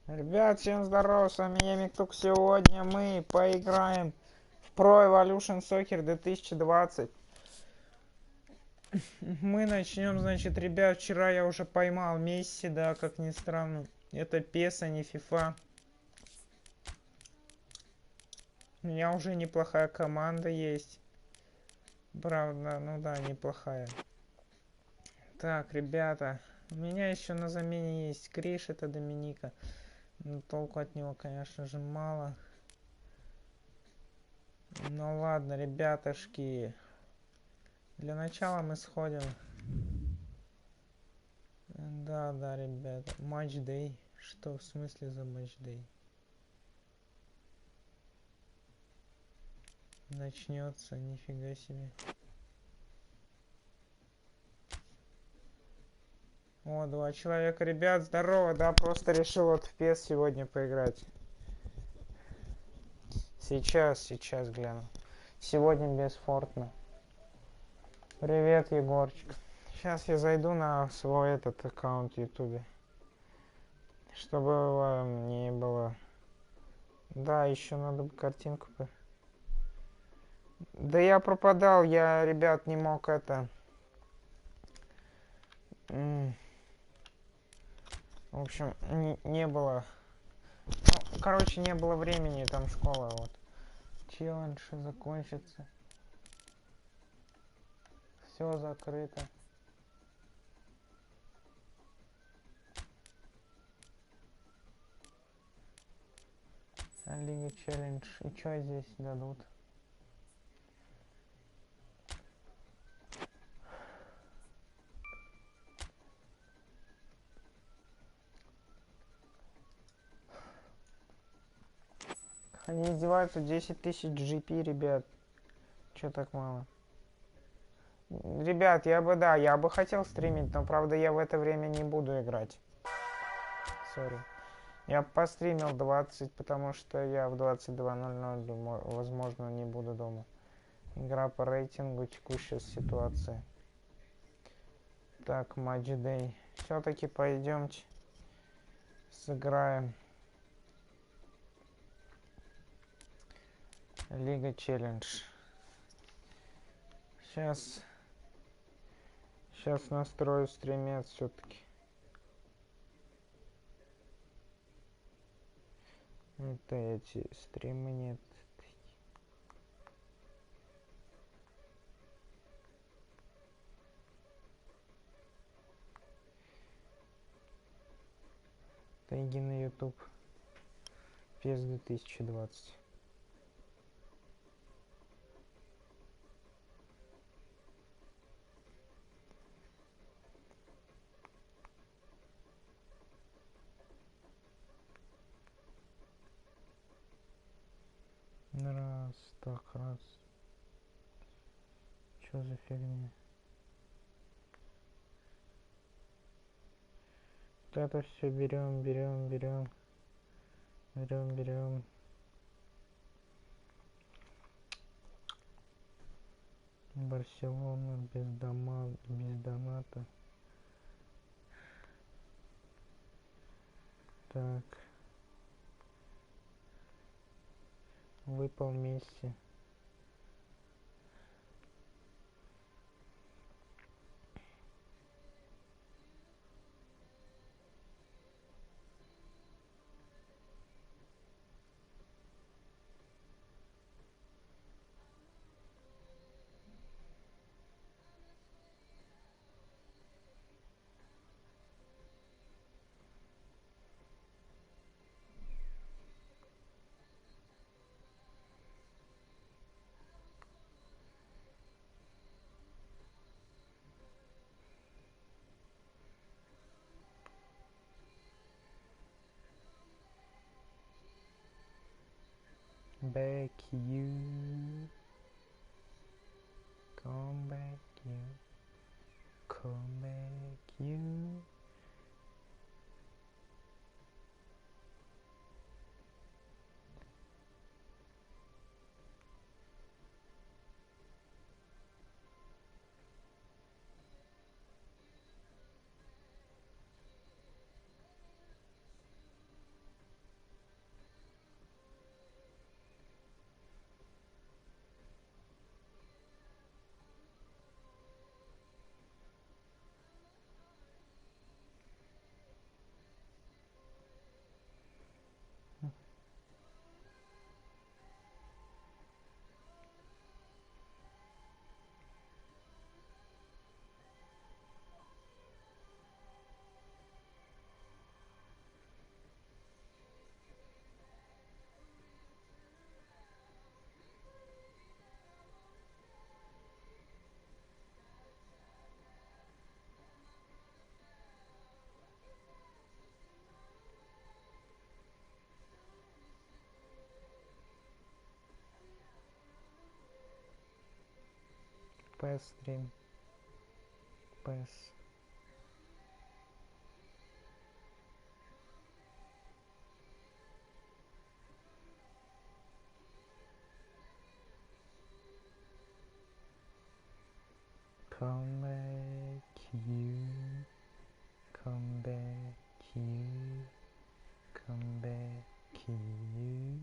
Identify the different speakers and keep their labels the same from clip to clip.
Speaker 1: Ребят, всем здорова, с вами я Миктук. Сегодня мы поиграем в Pro Evolution Soccer 2020. Мы начнем, значит, ребят, вчера я уже поймал Месси, да, как ни странно. Это PES, а не FIFA. У меня уже неплохая команда есть. Правда, ну да, неплохая. Так, ребята, у меня еще на замене есть Криш, это Доминика. Но толку от него, конечно же, мало. Ну ладно, ребятушки. Для начала мы сходим. Да, ребята. Матч-дэй. Что в смысле за матч-дэй? Начнется, нифига себе. О, 2 человека. Ребят, здорово. Да, просто решил вот в PES сегодня поиграть. Сейчас гляну. Сегодня без Fortnite. Привет, Егорчик. Сейчас я зайду на свой этот аккаунт в Ютубе. Чтобы вам не было... Да, еще надо бы картинку... Да я пропадал, я, ребят, не мог это... В общем, не было... Ну, короче, не было времени, там школа, вот. Челлендж закончится. Все закрыто. Лига челлендж. И что здесь дадут? Они издеваются, 10 тысяч GP, ребят. Че так мало? Ребят, я бы хотел стримить, но правда я в это время не буду играть. Сори. Я постримил 20, потому что я в 22:00, возможно, не буду дома. Игра по рейтингу, текущая ситуация. Так, матч-дэй. Все-таки пойдемте сыграем. Лига челлендж. Сейчас настрою стримец все-таки. Это эти стримы нет. Теги на YouTube. PES 2020. Раз, так, раз. Чё за фигня? Вот это все берем. Барселона без доната. Так. Выпал месси. Back you. Come back you. Come back you. PES стрим. PES. Come back you, come back you, come back you.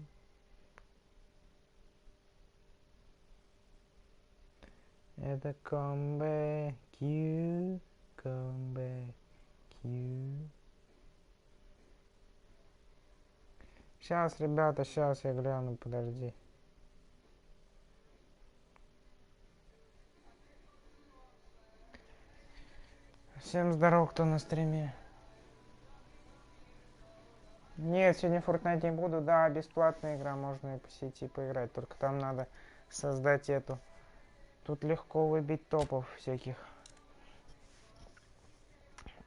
Speaker 1: Это come back you, come back you. Сейчас, ребята, сейчас я гляну, подожди. Всем здорово, кто на стриме. Нет, сегодня в Fortnite не буду. Да, бесплатная игра, можно и по сети поиграть. Только там надо создать эту. Тут легко выбить топов всяких.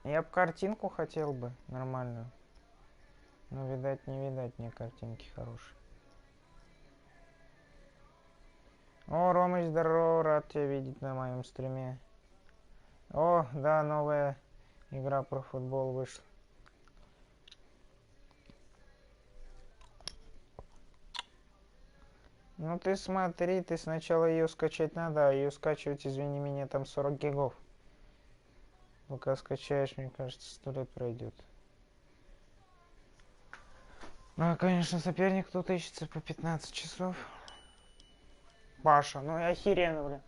Speaker 1: Я бы картинку хотел бы нормальную. Но, видать, не видать мне картинки хорошие. О, Ромыч, здорово, рад тебя видеть на моем стриме. О, да, новая игра про футбол вышла. Ну ты смотри, ты сначала ее скачать надо, а ее скачивать, извини меня, там 40 гигов. Пока скачаешь, мне кажется, 100 лет пройдет. Ну, конечно, соперник тут ищется по 15 часов. Паша, ну и охеренно, бля.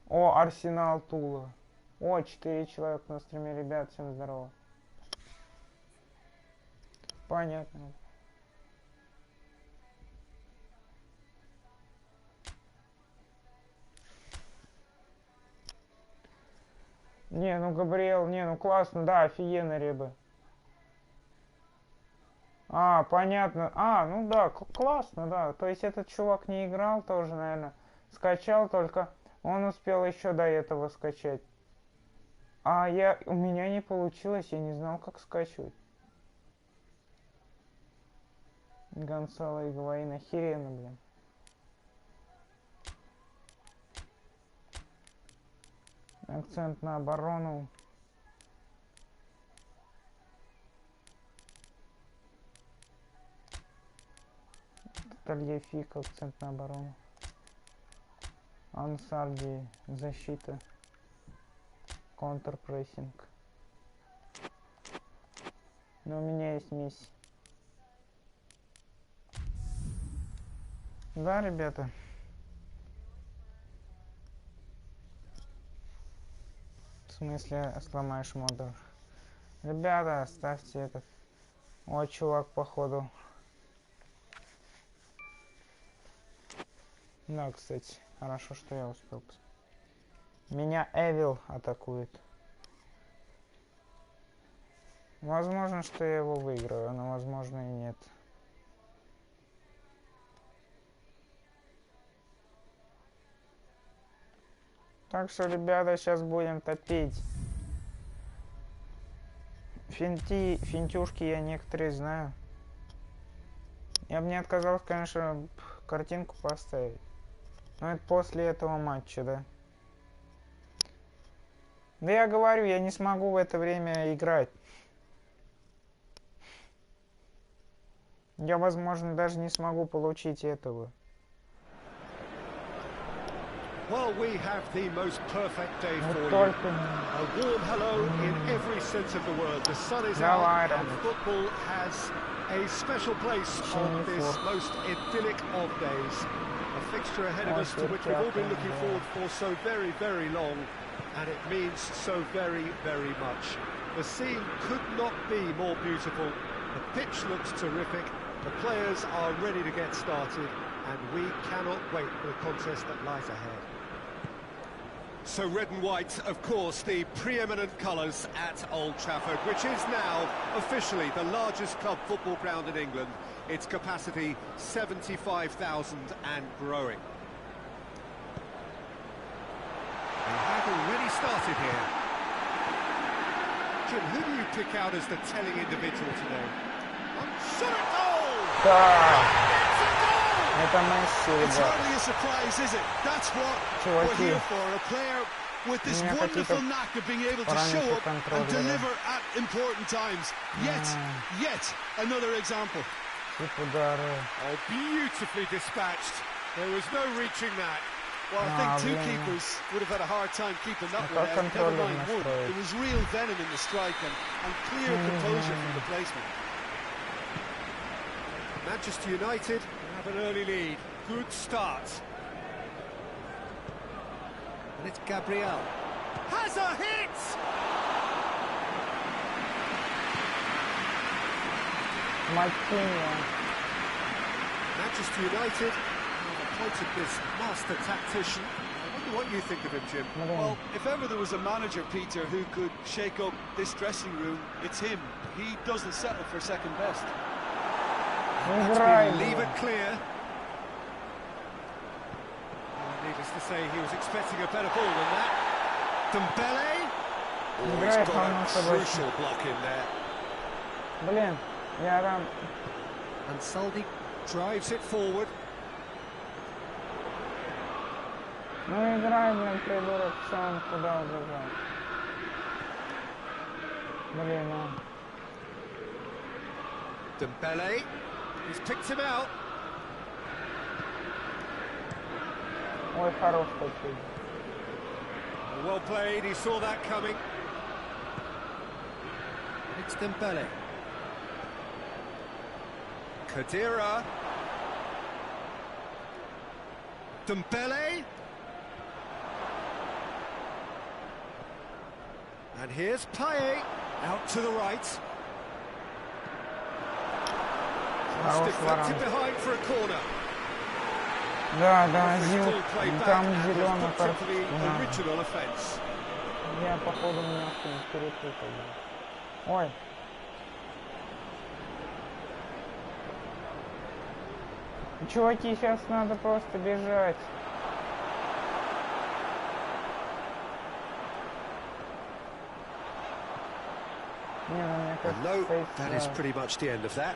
Speaker 1: О, арсенал Тула. О, 4 человека на стриме, ребят, всем здорово. Понятно. Не, ну Габриэл, не, ну классно, да, офигенно, ребы. А, понятно. А, ну да, классно, да. То есть этот чувак не играл тоже, наверное. Скачал только. Он успел еще до этого скачать. А у меня не получилось, я не знал, как скачивать. Гонсало и Головин, охеренно, блин. Акцент на оборону. Тальефик, акцент на оборону. Ансарди, защита. Контрпрессинг. Но у меня есть месси. Да, ребята. В смысле, сломаешь модуль? Ребята, ставьте этот. О, чувак, походу. Да, кстати, хорошо, что я успел. Меня Эвил атакует. Возможно, что я его выиграю, но возможно и нет. Так что, ребята, сейчас будем топить. Финтюшки я некоторые знаю. Я бы не отказался, конечно, картинку поставить. Но это после этого матча, да. Да я говорю, я не смогу в это время играть. Я, возможно, даже не смогу получить этого.
Speaker 2: Well, we have the most perfect day for you. A warm hello in every sense of the word. The sun is out and football has a special place on this most idyllic of days. A fixture ahead of us to which we've all been looking forward for so very, very long. And it means so very, very much. The scene could not be more beautiful. The pitch looks terrific. The players are ready to get started. And we cannot wait for the contest that lies ahead. So red and white, of course, the preeminent colours at Old Trafford, which is now officially the largest club football ground in England. Its capacity 75,000 and growing. They have already started here. Jim, who do you pick out as the telling individual today? Shot at goal! It's a goal!
Speaker 1: Это месси, ребят. Чуваки.
Speaker 2: With this wonderful knack of being able to show up and deliver at important times. Yet another example. Oh, beautifully dispatched. There was no reaching that. Well, I think two keepers would have had a hard time keeping that one out. Never mind one. There was real venom in the strike and clear composure from the placement. Manchester United have an early lead. Good start. And it's Gabriel. Has a hit! Manchester United have appointed this master tactician. I wonder what you think of him, Jim. Well, if ever there was a manager, Peter, who could shake up this dressing room, it's him. He doesn't settle for second best. Leave it clear. Needless to say, he was expecting a better ball than that. Dembele. Oh, he's got a crucial block in there. And Saldi drives it forward. Dembele. He's picked him out. Well played, he saw that coming. It's Dembele. Kadira. Dembele. And here's Payet out to the right. Deflected behind for a corner.
Speaker 1: Да, там зеленый карточка. Я походу немножко перепутал. Ой. Чуваки, сейчас надо просто бежать.
Speaker 2: No, that is pretty much the end of that.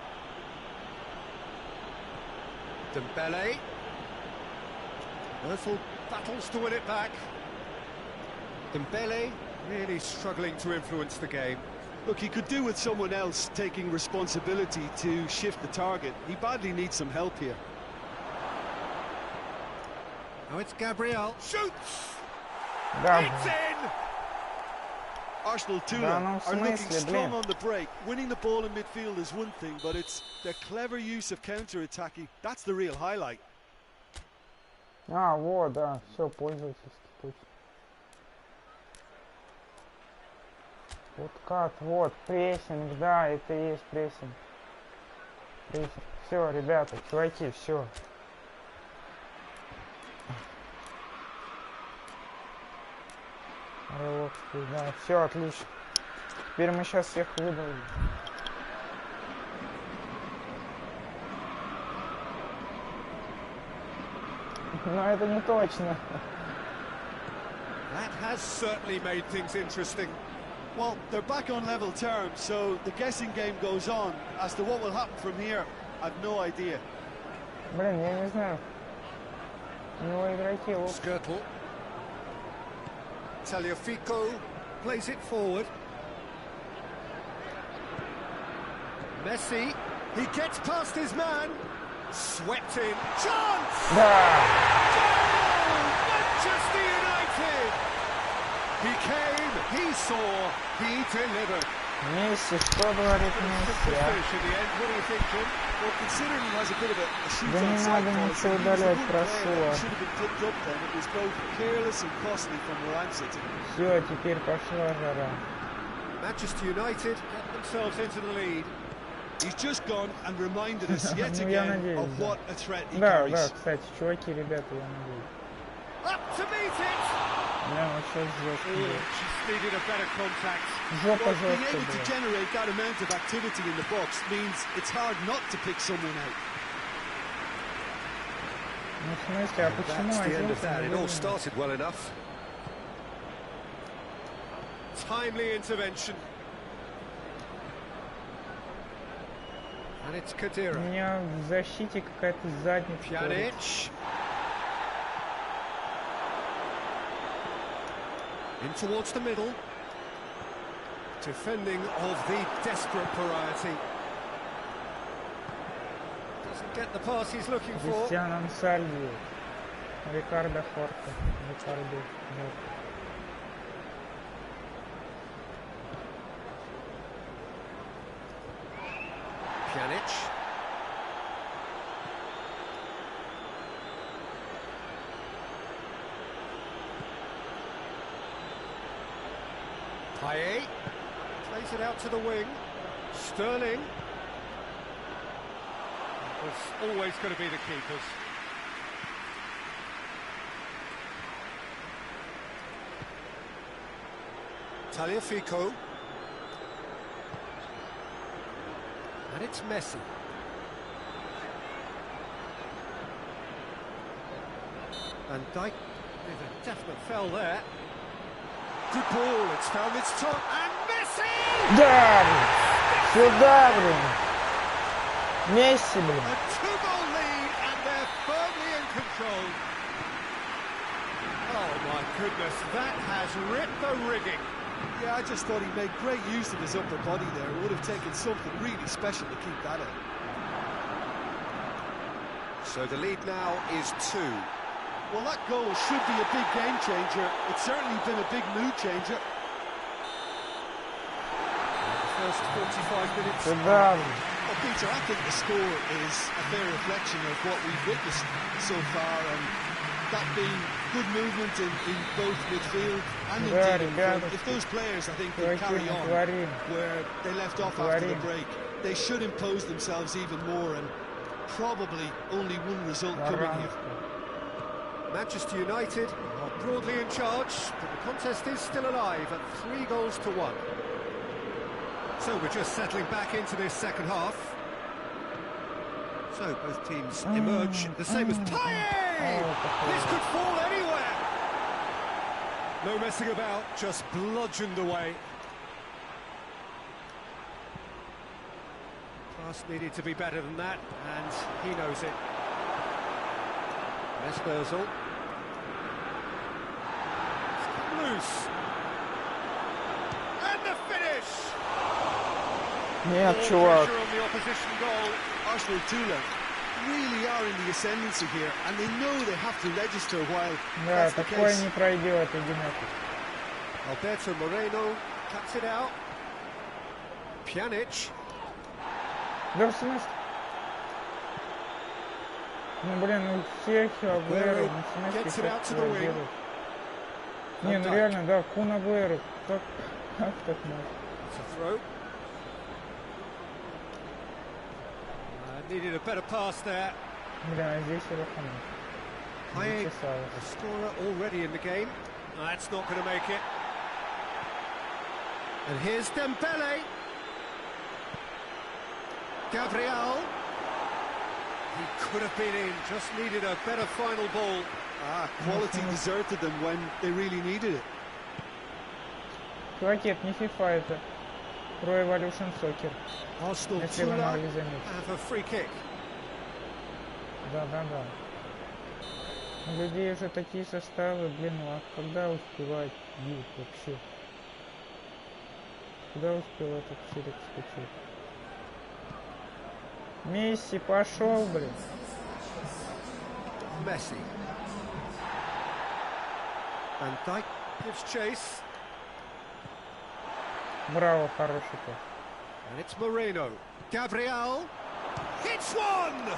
Speaker 2: Dembele. Erfel battles to win it back. Dembele really struggling to influence the game. Look, he could do with someone else taking responsibility to shift the target. He badly needs some help here. Now it's Gabriel. Shoots! It's in! Arsenal 2 are looking strong on the break. Winning the ball in midfield is one thing, but it's their clever use of counter-attacking. That's the real highlight.
Speaker 1: Вот, да, все, пользовательский путь. Вот как, вот, прессинг, да, это и есть прессинг. Все, ребята, чуваки, все. Да, все, отлично. Теперь мы сейчас всех выдавим. Но это не точно.
Speaker 2: That has certainly made things interesting. Well, they're back on level terms, so the guessing game goes on. As to what will happen from here, I've no idea.
Speaker 1: Блин, я не знаю. У него игроки лучше.
Speaker 2: Skirtle. Taliafico plays it forward. Messi, he gets past his man. Swept in. Chance! Manchester United! He came, he saw, he delivered.
Speaker 1: Месси, что говорит Месси?
Speaker 2: What do you think, Jim? Well, considering he has a bit of a shoot
Speaker 1: Да не надо ничего удалять, прошу вас.
Speaker 2: It was both careless and costly from where I'm sitting.
Speaker 1: Все, теперь пошла жара.
Speaker 2: Manchester United get themselves into the lead. He's just gone and reminded us yet again of what a threat he carries.
Speaker 1: Да, кстати, чуваки, ребята, я надеюсь.
Speaker 2: Up to meet it!
Speaker 1: Да, вот сейчас жестко.
Speaker 2: Just needed a better contact.
Speaker 1: Жопа
Speaker 2: Being
Speaker 1: жестко
Speaker 2: able to generate that amount of activity in the box means it's hard not to pick someone out.
Speaker 1: Ну, в смысле, а почему
Speaker 2: That's the end of that. It all started well enough. Timely intervention.
Speaker 1: У меня в защите какая-то задница.
Speaker 2: In towards the middle. Defending of the desperate variety. Doesn't get the pass he's looking for.
Speaker 1: Кристианом Сальви. Рикардо Хорта.
Speaker 2: Pjanic. Paye plays it out to the wing. Sterling. It was always going to be the keepers. Tagliafico. And it's Messi. And Dyke with a definite fell there. Good ball, it's found its top, and Messi!
Speaker 1: Да, сюда, блин. Месси, блин.
Speaker 2: A two-goal lead, and they're firmly in control. Oh my goodness, that has ripped the rigging.
Speaker 3: Yeah, I just thought he made great use of his upper body there. It would have taken something really special to keep that in.
Speaker 2: So the lead now is 2.
Speaker 3: Well, that goal should be a big game changer. It's certainly been a big mood changer.
Speaker 2: The first 45 minutes.
Speaker 1: Сюда.
Speaker 3: Well, Peter, I think the score is a fair reflection of what we've witnessed so far, and that being good movement in both midfield and in front. If those players, I think, can carry on where they left off after the break, they should impose themselves even more, and probably only one result coming here.
Speaker 2: Manchester United are broadly in charge, but the contest is still alive at 3-1. So we're just settling back into this second half. So both teams emerge the same as Paye! This could fall anywhere! No messing about, just bludgeoned away. Pass needed to be better than that, and he knows it. Esposal. Loose. And the finish!
Speaker 1: Нет, чувак.
Speaker 2: On the opposition goal.
Speaker 3: Arsenal Tula really are in the ascendancy here, and they know they have to register while
Speaker 1: Да,
Speaker 3: that's the
Speaker 1: такое
Speaker 3: case.
Speaker 1: не пройдет, одинокий.
Speaker 2: Alberto Moreno cuts it out. Pjanic.
Speaker 1: Да в смысле? Ну блин, у всех Агуэро, ну в смысле как делают? Не, ну реально, да, Кун Агуэро, как так можно?
Speaker 2: Needed a better pass there.
Speaker 1: Бля, здесь Рахамов.
Speaker 2: A scorer already in the game. That's not going to make it. And here's Dembele. Gabriel. He could have been in, just needed a better final ball.
Speaker 3: Quality deserted them when they really needed it.
Speaker 1: Чуваки, это не FIFA, это Pro Evolution Soccer.
Speaker 2: Arsenal
Speaker 1: Если вы могли заметить.
Speaker 2: have a free kick.
Speaker 1: Да. У людей уже такие составы, блин, а когда успевать бить вообще? Когда успел этот челик скачать? Месси пошел, блин.
Speaker 2: Messi. And Dyke gives chase.
Speaker 1: Браво, хороший пас.
Speaker 2: And it's Moreno. Gabriel hits one.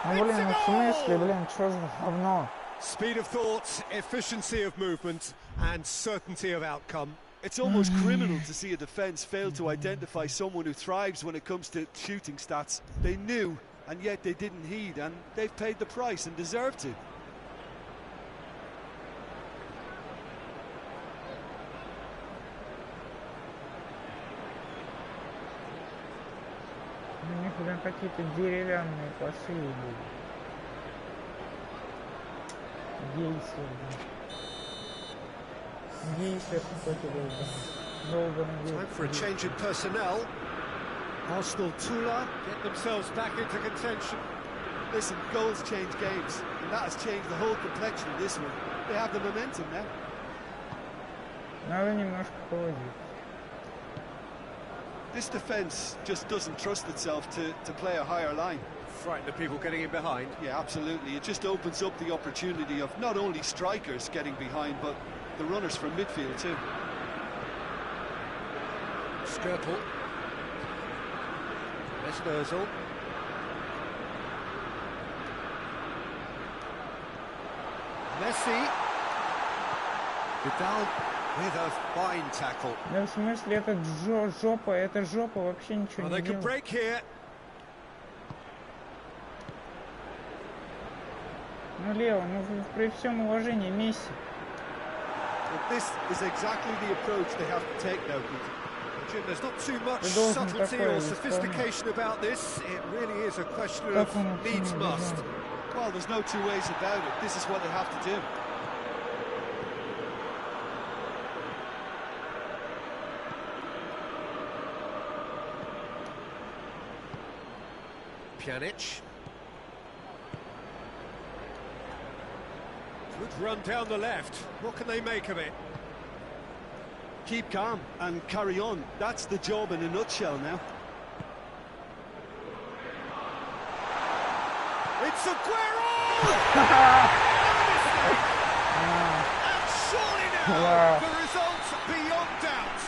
Speaker 1: Ну блин, ну в смысле, блин, что за говно?
Speaker 2: Speed of thought, efficiency of movement, and certainty of outcome.
Speaker 3: It's almost criminal to see a defence fail to identify someone who thrives when it comes to shooting stats. They knew, and yet they didn't heed, and they've paid the price and deserve to.
Speaker 1: У них, блин, какие-то деревянные пасы были. Гейсер, блин. Гейсер какой-то был, да. Долго
Speaker 2: Time for a change in personnel. Arsenal Tula get themselves back into contention.
Speaker 3: Listen, goals change games, and that has changed the whole complexion of this one. They have the momentum now.
Speaker 1: Надо немножко поводить.
Speaker 3: This defence just doesn't trust itself to play a higher line.
Speaker 2: Frighten the people getting in behind.
Speaker 3: Yeah, absolutely. It just opens up the opportunity of not only strikers getting behind, but the runners from midfield too.
Speaker 2: Skirtle. Messi. Messi. Vidal with a fine tackle.
Speaker 1: Да, в смысле, это жопа, это жопа, вообще ничего не делает.
Speaker 2: Break here.
Speaker 1: Ну, Лео, ну при всем уважении, Месси.
Speaker 3: This is exactly the approach they have to take now, Peter.
Speaker 2: There's not too much subtlety or sophistication about this. It really is a question of needs must.
Speaker 3: Well, there's no two ways about it. This is what they have to do.
Speaker 2: Pjanic. Good run down the left. What can they make of it?
Speaker 3: Keep calm and carry on. That's the job in a nutshell now.
Speaker 2: It's Aguero! And surely now, the result's beyond doubt.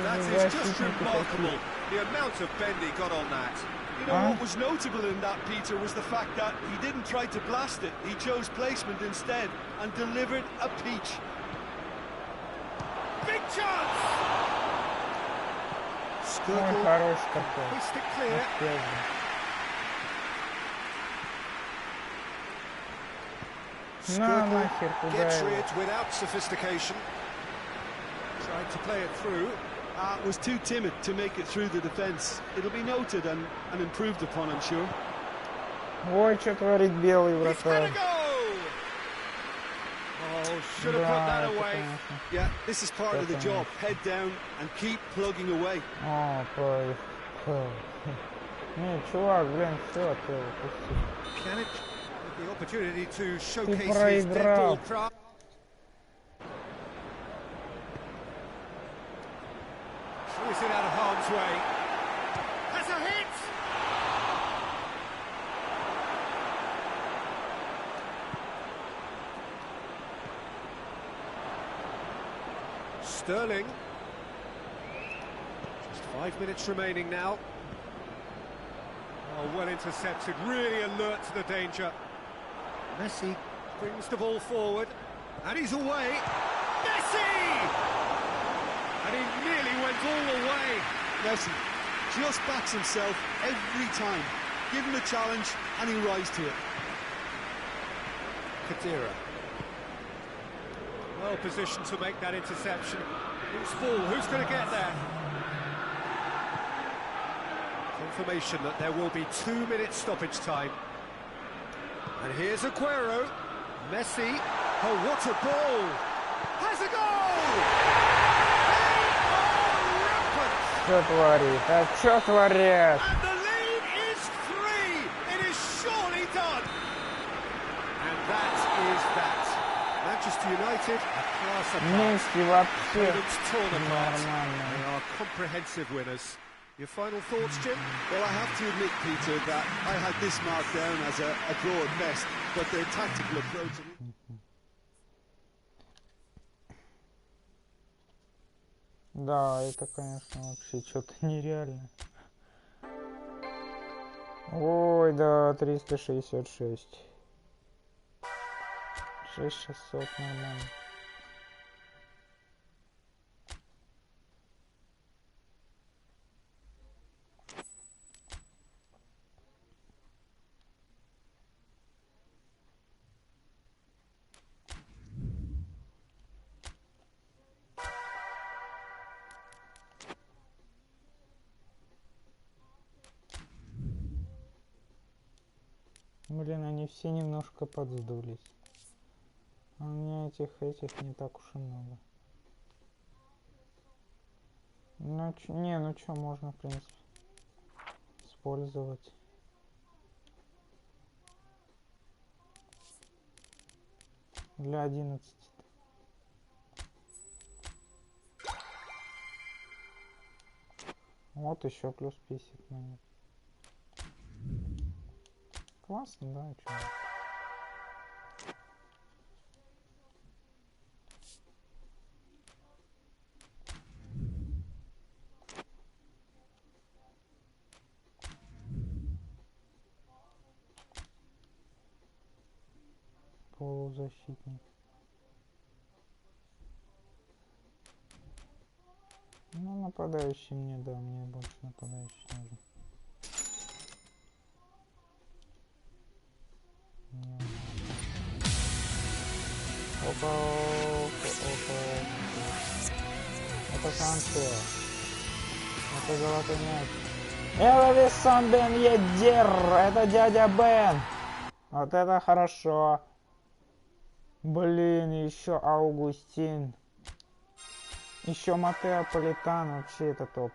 Speaker 2: That is just remarkable. The amount of bend he got on that.
Speaker 3: You know what was notable in that, Peter, was the fact that he didn't try to blast it. He chose placement instead and delivered a peach.
Speaker 2: Big chance!
Speaker 1: Хорош такой.
Speaker 2: Missed it clear.
Speaker 1: На нахер,
Speaker 2: Gets
Speaker 1: куда
Speaker 2: rid without sophistication. Tried to play it through.
Speaker 3: Was too timid to make it through the defence. It'll be noted and improved upon, I'm sure.
Speaker 1: Ой, что творит белый вратарь.
Speaker 2: Oh, should have put that away.
Speaker 3: Yeah, this is part of the job. Head down and keep plugging away.
Speaker 1: Не, чувак, блин, все, ты упустил.
Speaker 2: Pjanic with the opportunity to showcase his dead ball craft. Is it out of harm's way? Has a hit! Sterling. Just 5 minutes remaining now. Oh, well intercepted, really alert to the danger. Messi brings the ball forward, and he's away. Messi! And he nearly went all the way.
Speaker 3: Messi just backs himself every time. Give him a challenge and he'll rise to it.
Speaker 2: Kadira. Well positioned to make that interception. Who's full? Who's going to get there? Confirmation that there will be 2 minutes stoppage time. And here's Aguero. Messi. Oh, what a ball! Has a goal!
Speaker 1: Что творит? А что творят?
Speaker 2: And the lead is 3. It is surely done. And that is that. Manchester United, a class apart. Opponents torn apart. They are comprehensive winners. Your final thoughts, Jim?
Speaker 3: Well, I have to admit, Peter, that I had this marked down as a draw at best, but their tactical approach...
Speaker 1: Да, это, конечно, вообще что-то нереально. Ой, да, 366. 6600, нормально. Блин, они все немножко подсдулись. А у меня этих не так уж и много. Ну, не, ну что, можно, в принципе, использовать. Для 11. Вот еще плюс 50 монет. Классно, да, и чё? Полузащитник. Ну, нападающий мне, да, мне больше нападающий нужен. Опа, опа. Это Санчо. Это золотой мяч. Элвис Санбен Едер. Это дядя Бен. Вот это хорошо. Блин, еще Аугустин. Еще Матео Политан. Вообще это топ.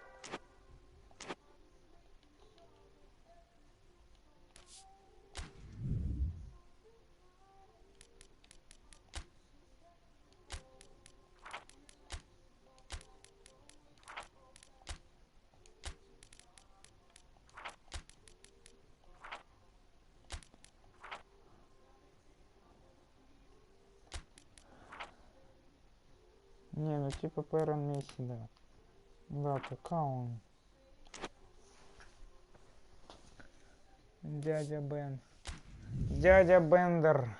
Speaker 1: Не, ну типа Перон Месси, да. Да, пока он. Дядя Бен. Дядя Бендер.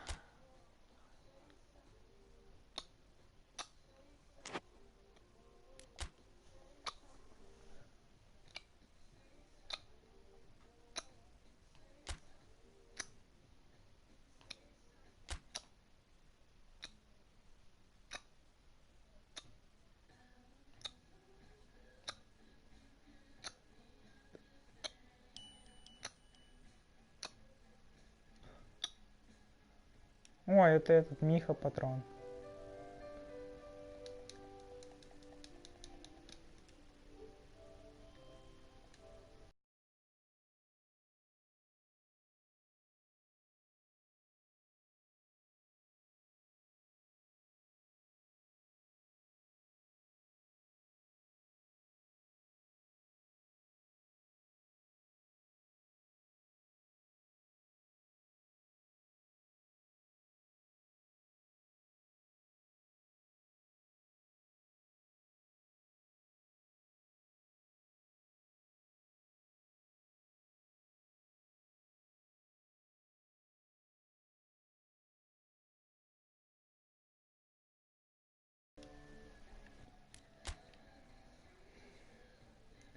Speaker 1: Ой, это этот Миха патрон.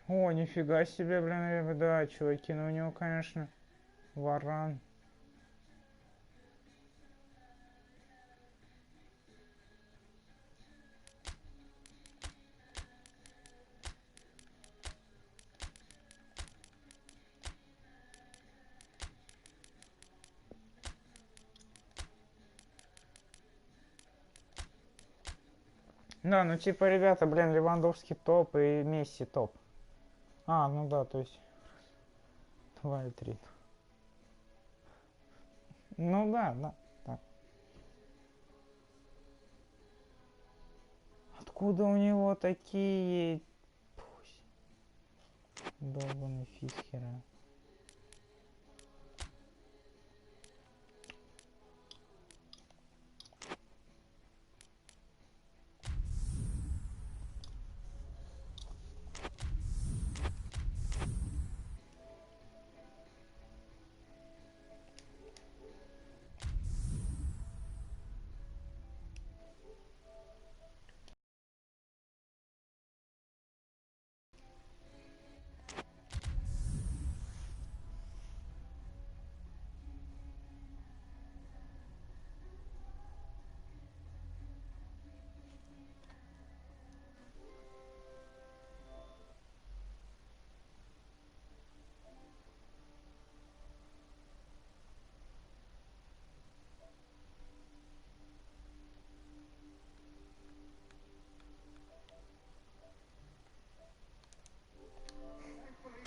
Speaker 1: О, нифига себе, блин, да, чуваки, ну у него, конечно, варан. Да, ну типа, ребята, блин, Левандовский топ и Месси топ. А, ну да, то есть 2 и 3. Ну да, да, да. Откуда у него такие... Долбаный фисхера.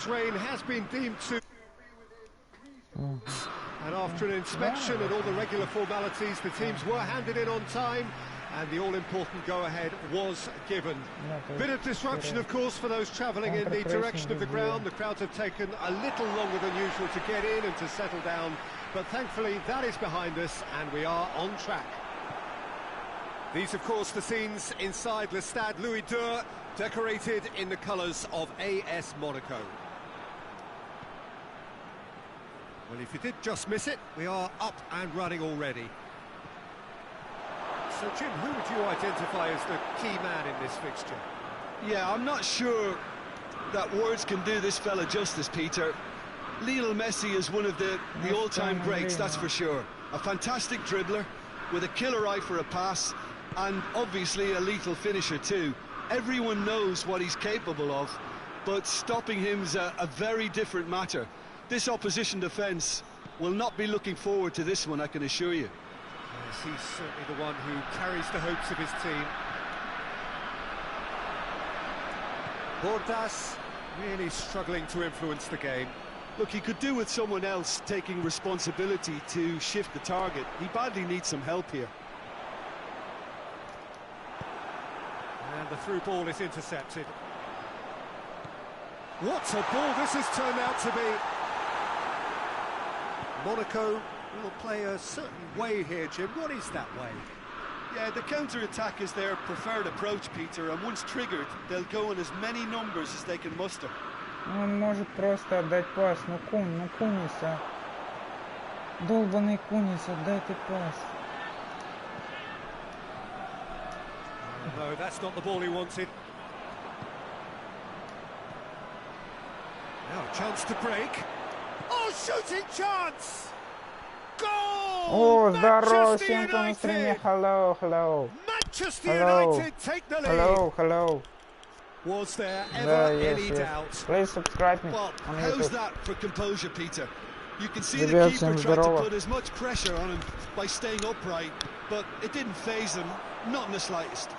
Speaker 2: this rain has been deemed to... And after an inspection and all the regular formalities, the teams were handed in on time, and the all-important go-ahead was given. Bit of disruption, of course, for those travelling in the direction of the ground. The crowds have taken a little longer than usual to get in and to settle down, but thankfully that is behind us, and we are on track. These, of course, the scenes inside Le Stade Louis II, decorated in the colours of AS Monaco. Well, if you did just miss it, we are up and running already. So, Jim, who would you identify as the key man in this fixture?
Speaker 3: Yeah, I'm not sure that words can do this fella justice, Peter. Lionel Messi is one of the all-time greats, that's for sure. A fantastic dribbler, with a killer eye for a pass, and obviously a lethal finisher too. Everyone knows what he's capable of, but stopping him is a very different matter. This opposition defence will not be looking forward to this one, I can assure you.
Speaker 2: Yes, he's certainly the one who carries the hopes of his team. Bordas really struggling to influence the game.
Speaker 3: Look, he could do with someone else taking responsibility to shift the target. He badly needs some help here.
Speaker 2: And the through ball is intercepted. What a ball this has turned out to be. Monaco will play a certain way here, Jim. What is that way?
Speaker 3: Yeah, the counter-attack is their preferred approach, Peter, and once triggered, they'll go in as many numbers as they can muster.
Speaker 1: Он может просто отдать пас. Ну, Куниса. Долбаный Кунис, отдай ты пас.
Speaker 2: No, that's not the ball he wanted. Now a chance to break. Oh, shooting chance! Goal!
Speaker 1: О, здорово, всем, кто на стриме. Hello.
Speaker 2: Manchester United take the lead.
Speaker 1: Hello.
Speaker 2: Was there ever any doubt?
Speaker 1: Please subscribe me
Speaker 3: Well,
Speaker 1: on
Speaker 3: how's
Speaker 1: YouTube.
Speaker 3: that for composure, Peter? You can see
Speaker 1: Ребят,
Speaker 3: the keeper
Speaker 1: всем
Speaker 3: tried to
Speaker 1: здорово.
Speaker 3: put as much pressure on him by staying upright, but it didn't faze him, not in the slightest.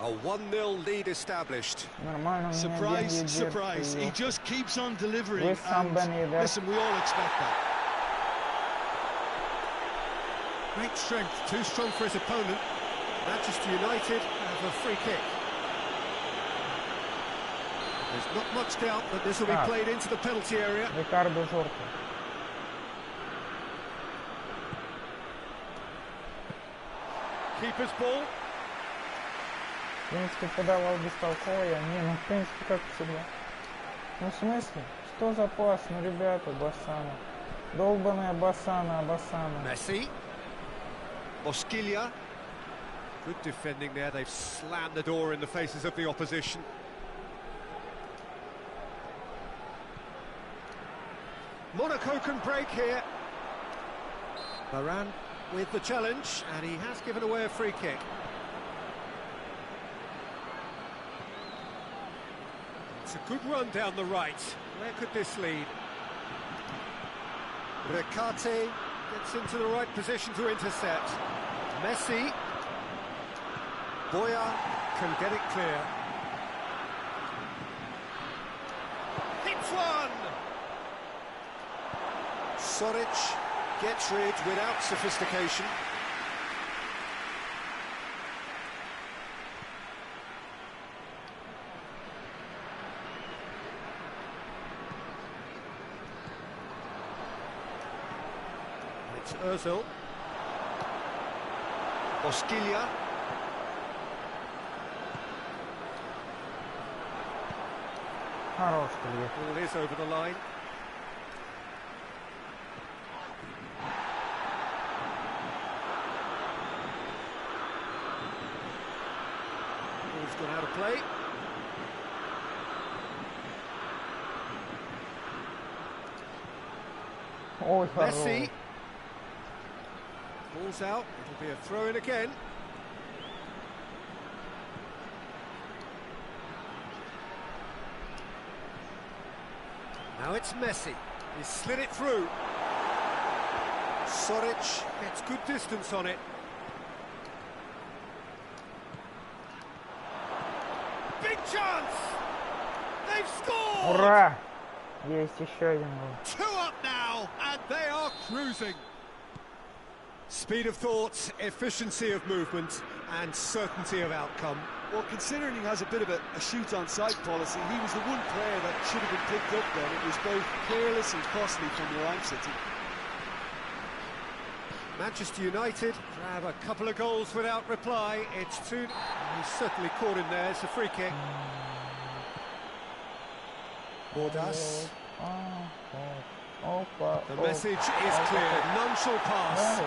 Speaker 2: A 1-0 lead established.
Speaker 1: Нормально,
Speaker 3: Surprise. He just keeps on delivering,
Speaker 1: With somebody
Speaker 3: and
Speaker 1: that...
Speaker 3: listen, we all expect that.
Speaker 2: Great strength, too strong for his opponent. Manchester United have a free kick. There's not much doubt that this will be played into the penalty area.
Speaker 1: Рикардо Жорко.
Speaker 2: Keeper's ball.
Speaker 1: В принципе, подавал бестолково. Не, ну, в принципе, как всегда. Ну, в смысле? Что за пас? Ну, ребята, Басана. Долбаная Басана.
Speaker 2: Messi. Bosquilla. Good defending there. They've slammed the door in the faces of the opposition. Monaco can break here. Varane with the challenge, and he has given away a free kick. It's a good run down the right. Where could this lead? Recate gets into the right position to intercept. Messi. Boya can get it clear. Hits one! Soric gets rid without sophistication. It's Ozil. Bosquilla.
Speaker 1: Хорош, Илья.
Speaker 2: Ball is over the line. Ball's gone out of play.
Speaker 1: Ой, хорош.
Speaker 2: Messi. Ball's out. It'll be a throw-in again. Now it's Messi. He slid it through. Soric gets good distance on it. Big chance! They've scored!
Speaker 1: Ура! Есть еще один гол.
Speaker 2: 2 up now, and they are cruising. Speed of thought, efficiency of movement, and certainty of outcome.
Speaker 3: Well, considering he has a bit of a shoot-on-sight policy, he was the one player that should have been picked up then. It was both careless and costly from where I'm sitting.
Speaker 2: Manchester United grab a couple of goals without reply. It's 2. He's certainly caught in there. It's a free kick. Bordas. The message is clear. None shall pass.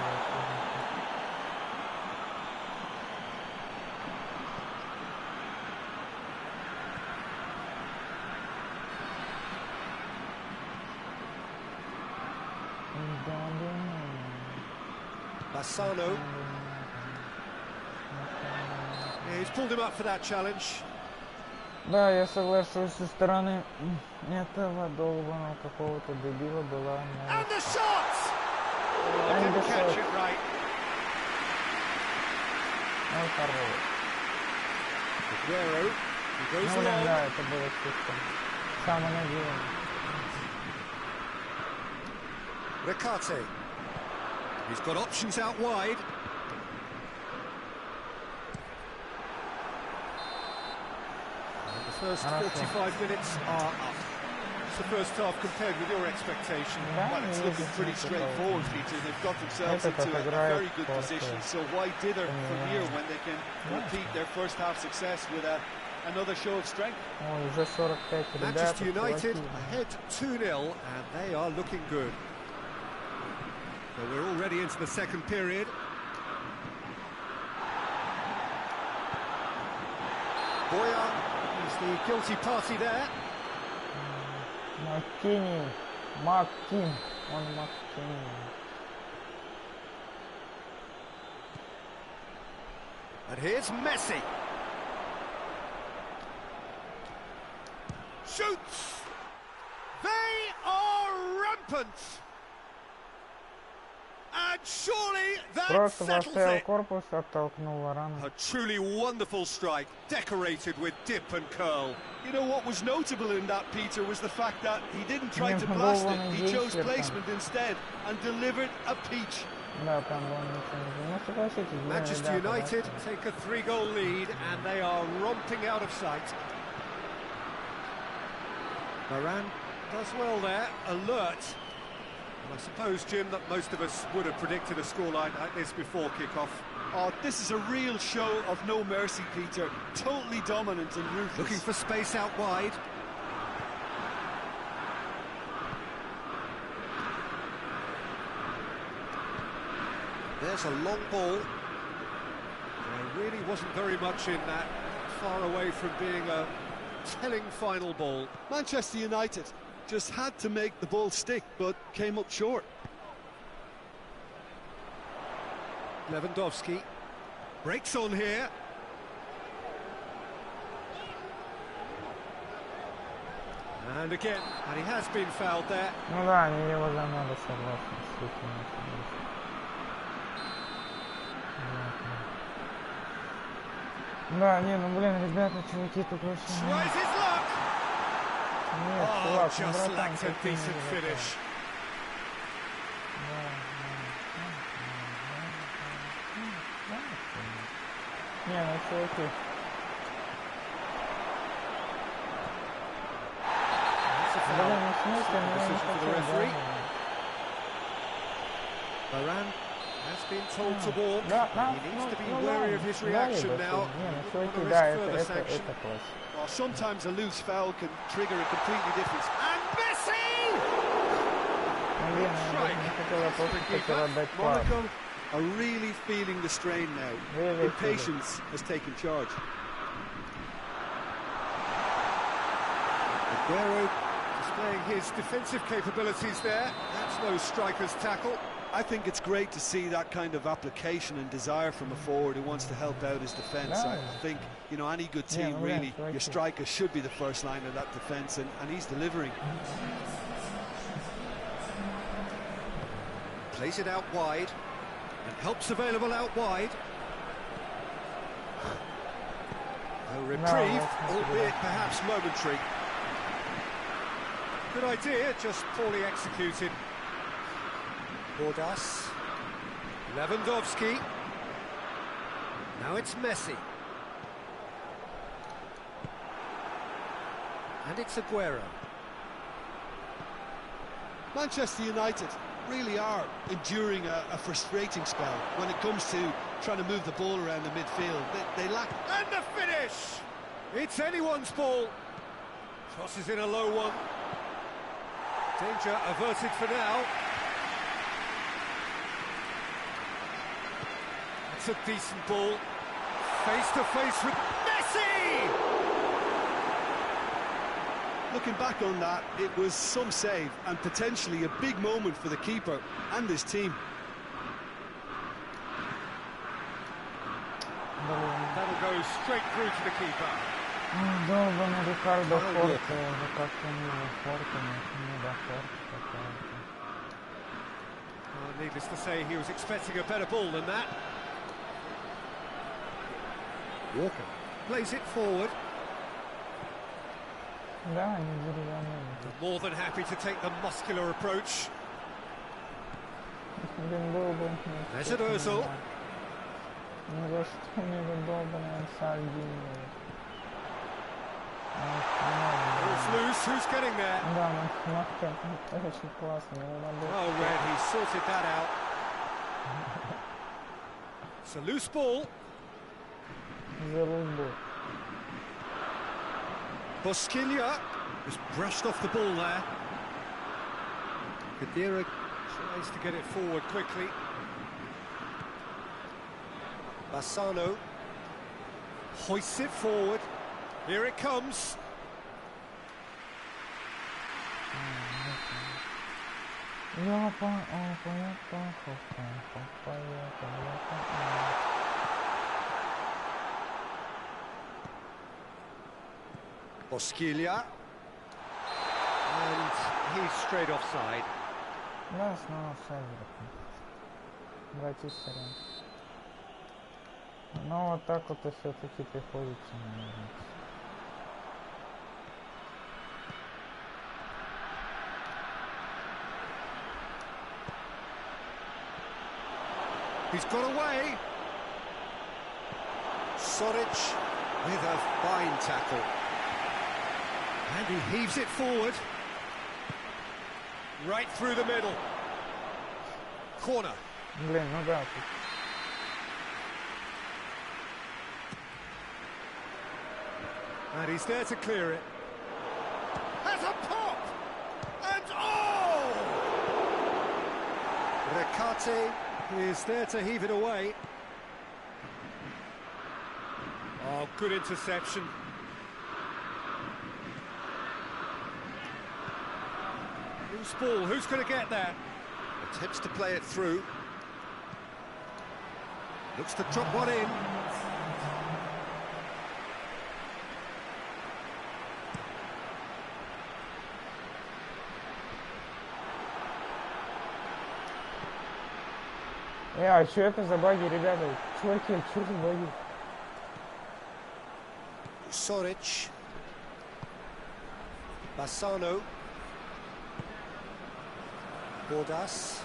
Speaker 2: Bassano. Yeah, he's pulled him up for that challenge.
Speaker 1: Да, я соглашусь, со стороны этого долбаного какого-то дебила была...
Speaker 2: And the shot! Oh, didn't catch it right.
Speaker 1: Ну, хорош.
Speaker 2: Aguero, he goes
Speaker 1: Ну,
Speaker 2: along.
Speaker 1: да, это было слишком самонадеянно.
Speaker 2: Recate. He's got options out wide. And the first 45 minutes are up. It's the first half compared with your expectation.
Speaker 3: Well, it's looking pretty straightforward, Peter. They've got themselves into a very good position. So why dither from here when they can repeat their first half success with another show of strength?
Speaker 2: Manchester United ahead 2-0, and they are looking good. So we're already into the second period. Boyan is the guilty party there.
Speaker 1: Маккин, он Маккин.
Speaker 2: And here's Messi. Shoots! They are rampant! And surely that
Speaker 1: Просто
Speaker 2: settles
Speaker 1: поставил
Speaker 2: it.
Speaker 1: корпус, оттолкнул варана.
Speaker 2: A truly wonderful strike, decorated with dip and curl.
Speaker 3: You know what was notable in that, Peter, was the fact that he didn't try to blast it. He chose placement instead and delivered a peach.
Speaker 1: Да, там было ничего. Ну, согласитесь,
Speaker 2: Manchester United take a 3-goal lead and they are romping out of sight. Varane does well there, alert. And I suppose, Jim, that most of us would have predicted a scoreline like this before kick-off.
Speaker 3: Oh, this is a real show of no mercy, Peter. Totally dominant and ruthless.
Speaker 2: Looking for space out wide. There's a long ball. There really wasn't very much in that, far away from being a telling final ball.
Speaker 3: Manchester United just had to make the ball stick, but came up short.
Speaker 2: Lewandowski breaks on here. And again, and he has been fouled there.
Speaker 1: Ну да, они его замяли, согласен. Да, не, ну блин, ребята, чуваки, тут вообще...
Speaker 2: Tries his luck.
Speaker 1: Нет,
Speaker 2: Oh,
Speaker 1: чувак, ну
Speaker 2: just
Speaker 1: братан,
Speaker 2: lacked a
Speaker 1: как ты не
Speaker 2: decent finish.
Speaker 1: Не, ну чуваки. Блин, ну в смысле, ну я не хочу, да.
Speaker 2: Varane has been told to walk.
Speaker 1: Да,
Speaker 2: He needs to be wary of his reaction now.
Speaker 1: Не, ну
Speaker 2: He
Speaker 1: чуваки,
Speaker 2: wouldn't
Speaker 1: да,
Speaker 2: risk further sanction.
Speaker 1: это класс.
Speaker 3: Well, sometimes a loose foul can trigger a completely different...
Speaker 2: And Messi!
Speaker 1: Ну блин, я просто хотел отдать пас.
Speaker 3: Monaco are really feeling the strain now.
Speaker 1: Really
Speaker 3: Impatience has taken charge.
Speaker 2: Aguero displaying his defensive capabilities there. That's no striker's tackle.
Speaker 3: I think it's great to see that kind of application and desire from a forward who wants to help out his defence. I think, you know, any good team, really, your striker should be the first line of that defence, and he's delivering.
Speaker 2: Plays it out wide, and help's available out wide. A reprieve, albeit perhaps momentary. Good idea, just poorly executed. Bordas. Lewandowski. Now it's Messi. And it's Aguero.
Speaker 3: Manchester United really are enduring a frustrating spell when it comes to trying to move the ball around the midfield. They lack...
Speaker 2: And the finish! It's anyone's ball. Crosses in a low one. Danger averted for now. It's a decent ball. Face to face with Messi!
Speaker 3: Looking back on that, it was some save and potentially a big moment for the keeper and his team.
Speaker 2: That'll go straight through to the keeper. Needless to say, he was expecting a better ball than that. Walker plays it forward. More than happy to take the muscular approach. There's an Ozil. It's loose, who's getting there? Oh, Red, he sorted that out. It's a loose ball. Bosquilla just brushed off the ball there. Kadira tries to get it forward quickly. Bassano hoists it forward. Here it comes. Bosquilla. And he's straight offside.
Speaker 1: Да, снова офсайд. Братись, сорян. Но вот так вот и все-таки приходится наверное.
Speaker 2: He's got away. Soric with a fine tackle. And he heaves it forward. Right through the middle. Corner.
Speaker 1: Блин, ну да.
Speaker 2: And he's there to clear it. Has a pop! And oh! Recate is there to heave it away. Oh, good interception. Loose ball, who's going to get that? Attempts to play it through. Looks to drop one in.
Speaker 1: А что это за баги, ребята? Чуваки, что за баги?
Speaker 2: Soric. Bassano. Bordas.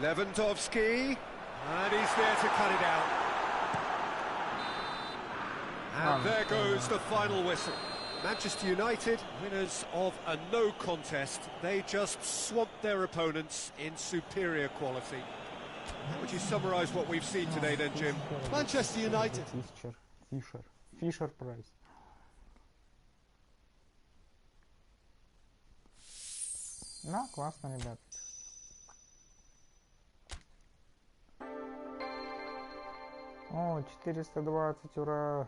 Speaker 2: Lewandowski. And he's there to cut it out. And there goes the final whistle. Manchester United, winners of a no contest. They just swamped their opponents in superior quality. How would you summarise what we've seen today then, Jim?
Speaker 3: Manchester United.
Speaker 1: Fisher Price. Да, классно, ребят. О, 420, ура!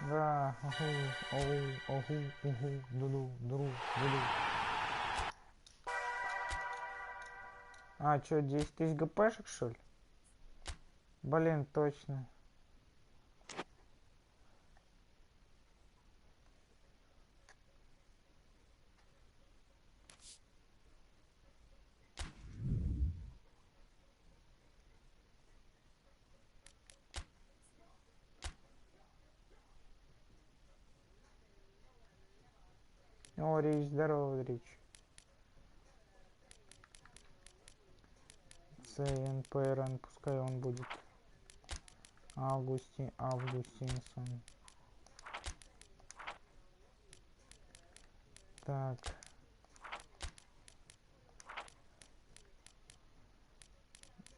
Speaker 1: Да, дуду. А, чё, 10 тысяч ГПшек, что ли? Блин, точно. О, Рич, здорово, Рич. ЦНПРН, пускай он будет. Августинсон. Так.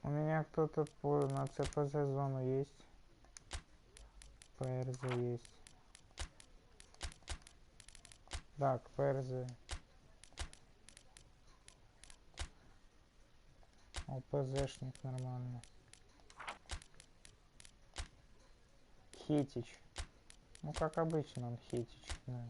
Speaker 1: У меня кто-то на ЦПЗ зону есть. ПРЗ есть. Так, ПРЗ. ОПЗшник нормально. Хитич. Ну, как обычно, он хитич, да.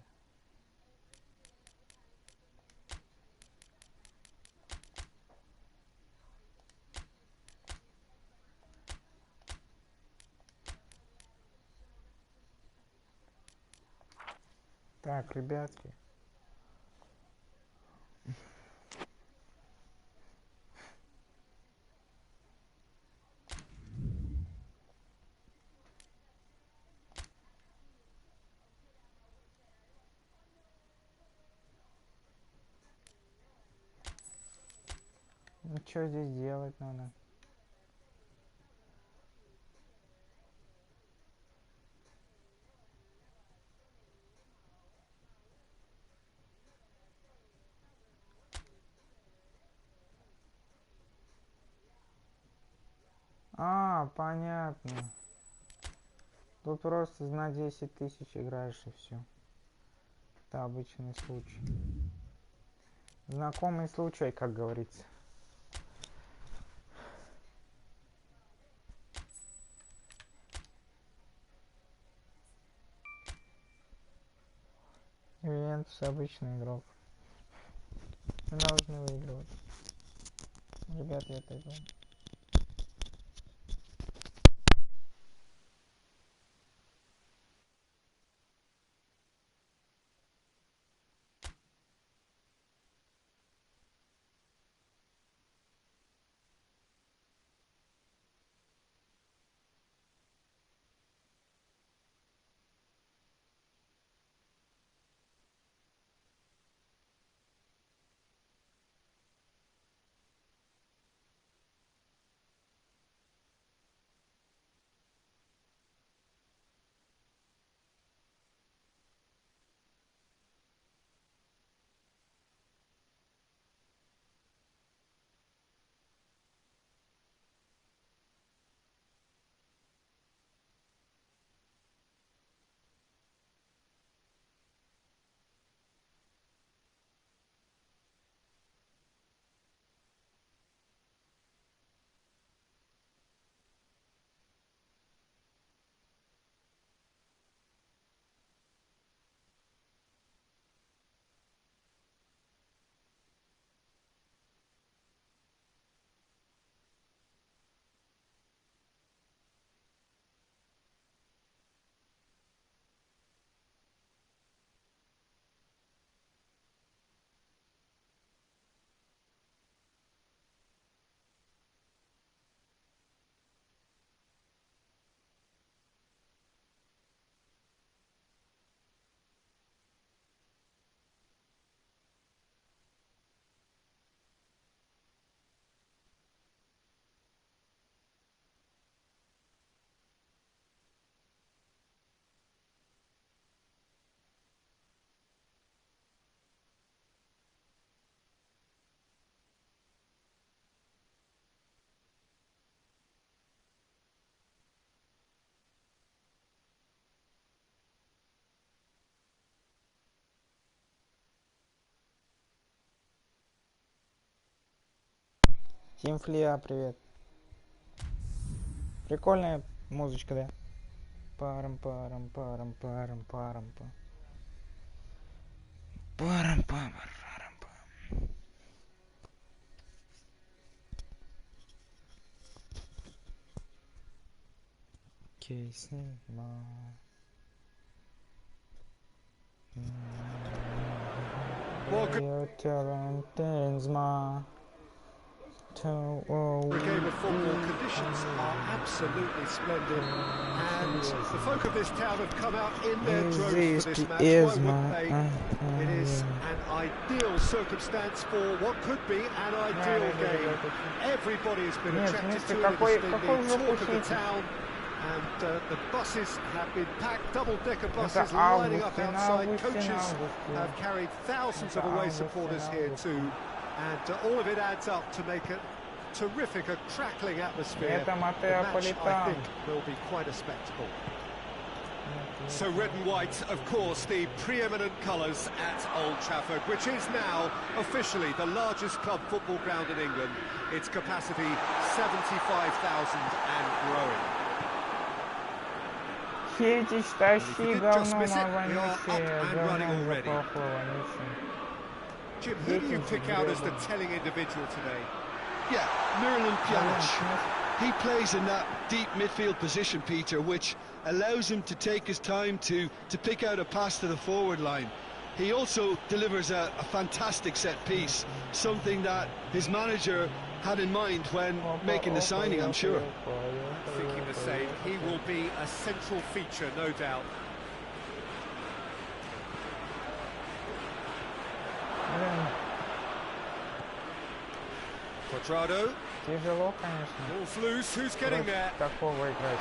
Speaker 1: Так, ребятки. Ну, что здесь делать надо? А, понятно. Тут просто на 10 тысяч играешь и все. Это обычный случай. Знакомый случай, как говорится. Ювентус обычный игрок. Мы должны выигрывать. Ребят, я пойду. Тим Флиа, привет. Прикольная музычка, да? Парам-парам-парам-парам-парам-пам. Парам-пам-парам-пам. Кейсима. Your talent is my
Speaker 2: The game of football conditions are absolutely splendid, and the folk of this town have come out in their droves for this match. Why wouldn't they? It is an ideal circumstance for what could be an ideal game. Everybody has been attracted to it. It's been the talk of the town, and the buses have been packed, double-decker buses lining up outside. Coaches have carried thousands of away supporters here too, and all of it adds up to make a terrific, a crackling atmosphere. The match, I think, will be quite a spectacle. So red and white, of course, the preeminent colours at Old Trafford, which is now officially the largest club football ground in England. Its capacity 75,000 and growing.
Speaker 1: Хейтич, тащи говно, говно.
Speaker 2: Jim, who do you pick out as the telling individual today?
Speaker 3: Yeah, Miralem Pjanic. He plays in that deep midfield position, Peter, which allows him to take his time to pick out a pass to the forward line. He also delivers a fantastic set piece, something that his manager had in mind when making the signing, I'm sure.
Speaker 2: Thinking the same. He will be a central feature, no doubt. Quadrado.
Speaker 1: Тяжело, конечно.
Speaker 2: Ball's loose. Who's getting there?
Speaker 1: Такого играть.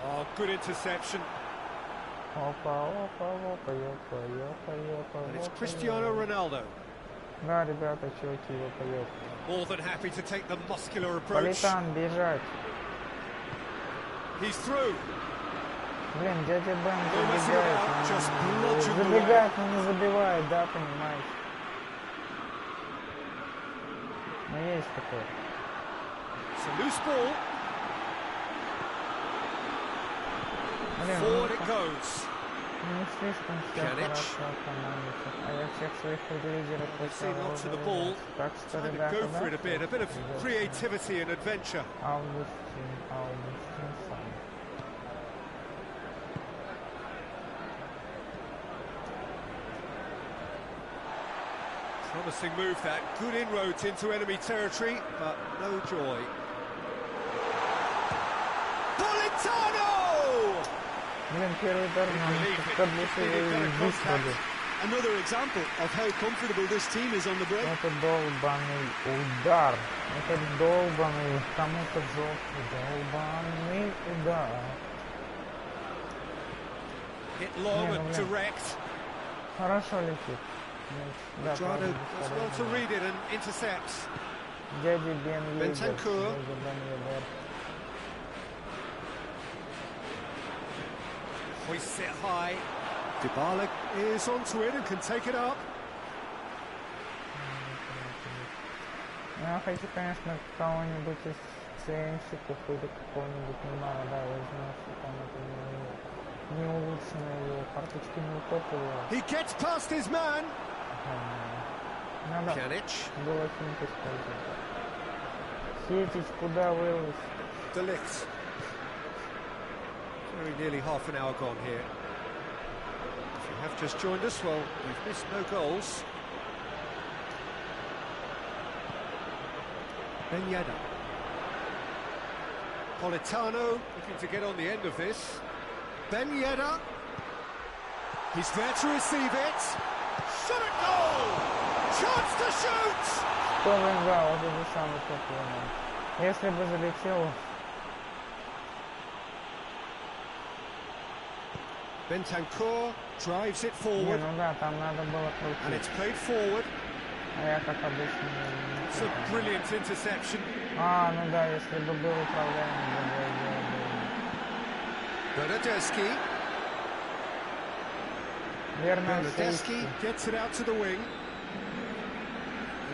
Speaker 2: Oh, good interception. And it's Cristiano Ronaldo.
Speaker 1: Да, ребята, чуваки, ёпа.
Speaker 2: More than happy to take the muscular approach.
Speaker 1: Политан, бежать.
Speaker 2: He's through.
Speaker 1: Блин, дядя Бен забегает. Забегает, но не забивает, да, понимаешь? Ну, есть такое.
Speaker 2: It's a loose ball. Forward it goes.
Speaker 1: Не слишком все хорошо командуется. А я всех своих лидеров поставил. Так что, ребята,
Speaker 2: go for it a bit of creativity and adventure.
Speaker 1: Августин сам.
Speaker 2: Promising move that. Good inroads into enemy territory, but no joy. Politano!
Speaker 3: Another example of how comfortable this team is on the break.
Speaker 1: Это долбаный удар. Это долбаный, кому-то жёлтый долбаный удар.
Speaker 2: Hit long and direct.
Speaker 1: Хорошо летит.
Speaker 2: Да, does well to read it and intercepts.
Speaker 1: Дядя Бен
Speaker 2: Bentancur. Hoists it high. Dybala is onto it and can take it up.
Speaker 1: Я хочу, конечно, кого-нибудь из ценщиков или какого-нибудь Неймара, да, я знаю, что там это не улучшено, его карточки не утопливают.
Speaker 2: He gets past his man.
Speaker 1: Надо было финты использовать. Хейтич, куда вылез?
Speaker 2: Delict. Very nearly half an hour gone here. If you have just joined us, well, we've missed no goals. Ben Yedder. Politano looking to get on the end of this. Ben Yedder. He's there to receive it. Shot at goal! Chance to shoot!
Speaker 1: Кто выиграл? Вот это самый топ. Если бы залетел...
Speaker 2: Bentancur drives it forward.
Speaker 1: Ну да, там надо было крутить.
Speaker 2: And it's played forward.
Speaker 1: А я как обычно...
Speaker 2: It's a brilliant interception.
Speaker 1: Ну да, если бы был управляемый,
Speaker 2: Bernadeschi. Bernadeschi gets it out to the wing.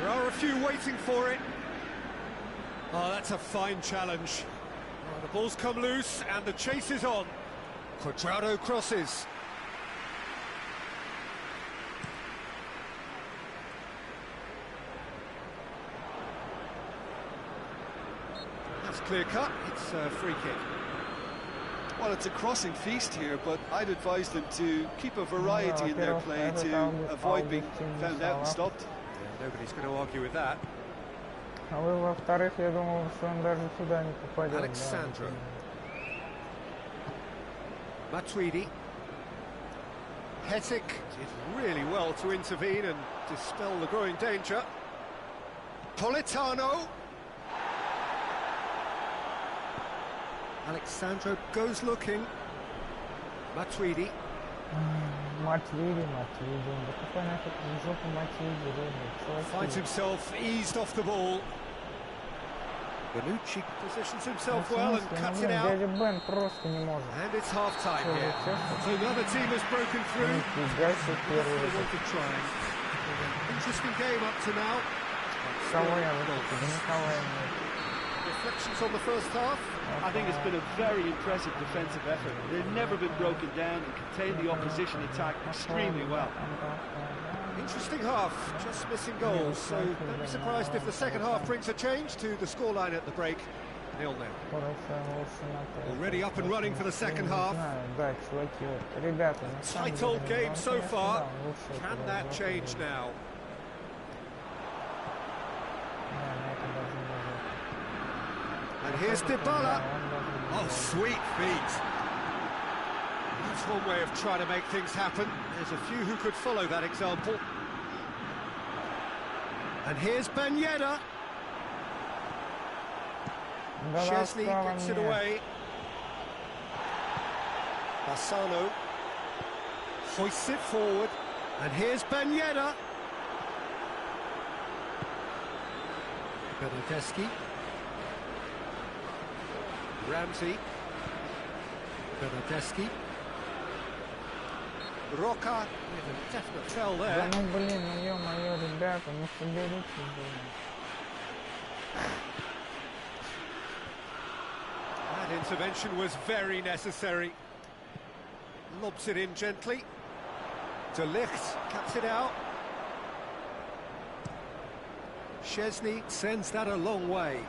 Speaker 2: There are a few waiting for it. Oh, that's a fine challenge. Oh, the ball's come loose and the chase is on. Quadrado crosses. That's clear cut. It's a free kick.
Speaker 3: Well, it's a crossing feast here, but I'd advise them to keep a variety in their play to avoid being found out and stopped.
Speaker 2: Yeah, nobody's going to argue with that.
Speaker 1: А вы, во-вторых, я думал, что он даже сюда не попадет.
Speaker 2: Alexandro. Matuidi. Hetic did really well to intervene and dispel the growing danger. Politano. Alexandro goes looking. Matuidi.
Speaker 1: Matuidi. Да какой нафиг в жопу Matuidi,
Speaker 2: finds himself eased off the ball. Bonucci positions himself well and cuts it out. And it's half-time here. So another team has broken through. They want to try. Interesting game up to now. Reflections on the first half?
Speaker 4: I think it's been a very impressive defensive effort. They've never been broken down and contained the opposition attack extremely well.
Speaker 2: Interesting half, just missing goals, so don't be surprised if the second half brings a change to the scoreline at the break. 0-0. Already up and running for the second half. Tight old game so far. Can that change now? And here's Dybala. Oh, sweet feet. That's one way of trying to make things happen. There's a few who could follow that example. And here's Ben Yedder. Chesney gets it away. Bassano hoists it forward. And here's Ben Yedder. Bernardeschi. Ramsey. Bernardeschi. Roca with a definite fell there.
Speaker 1: Да ну блин, ну ё-моё, ребята, ну соберитесь, блин.
Speaker 2: That intervention was very necessary. Lobs it in gently. De Ligt cuts it out. Chesney sends that a long way.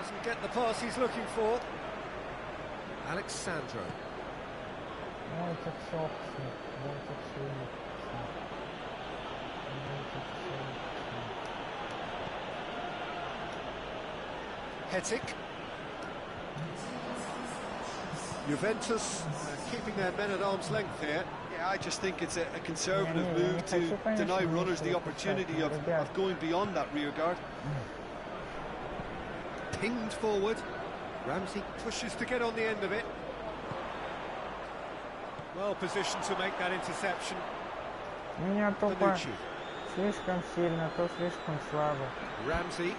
Speaker 2: Doesn't get the pass he's looking for. Alexandro. Hetic. Juventus keeping their men at arm's length here.
Speaker 3: Yeah, I just think it's a conservative move to deny runners the opportunity of going beyond that rear guard.
Speaker 2: Pinged forward. Ramsey pushes to get on the end of it. Well positioned to make that interception.
Speaker 1: Меня тупо слишком сильно, то слишком слабо.
Speaker 2: Ramsey.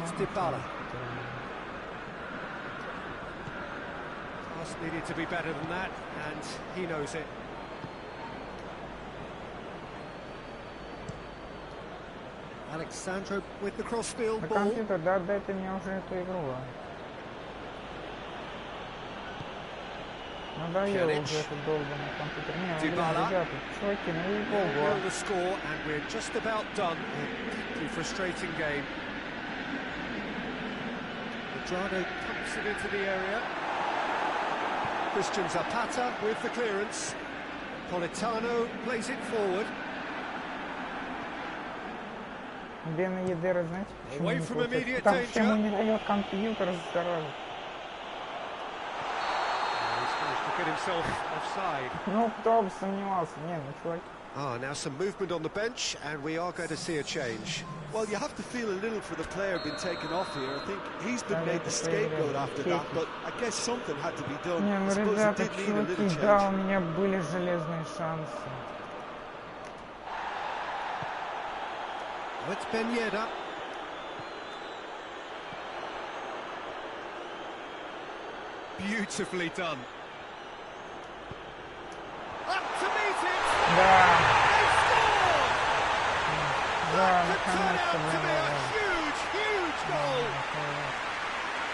Speaker 2: It's Dybala. Pass needed to be better than that, and he knows it. Alexandro with the crossfield ball.
Speaker 1: Компьютер, да отдайте мне уже эту игру. Надоело уже этот долбанный компьютер. Не, ребята, чуваки, ну ей-богу.
Speaker 2: The score, and we're just about done. A deeply frustrating game. Madrado pumps it into the area. Christian Zapata with the clearance. Politano plays it forward.
Speaker 1: Бен Едера, знаете, почему не получается? Потому что ему не дает компьютер здоровый. Ну, кто бы сомневался, не, ну, чуваки.
Speaker 2: Ah, now some movement on the bench, and we are going to see a change.
Speaker 3: Well, you have to feel a little for the player being taken off here. I think he's been made the scapegoat after that, but I guess something had to be done.
Speaker 1: Не, ну, ребята, чуваки, да, у меня были железные шансы.
Speaker 2: It's Ben Yedder. Beautifully done. Up to meet it.
Speaker 1: Да.
Speaker 2: They score.
Speaker 1: Да,
Speaker 2: That could turn out to be a
Speaker 1: наконец-то.
Speaker 2: huge, huge goal.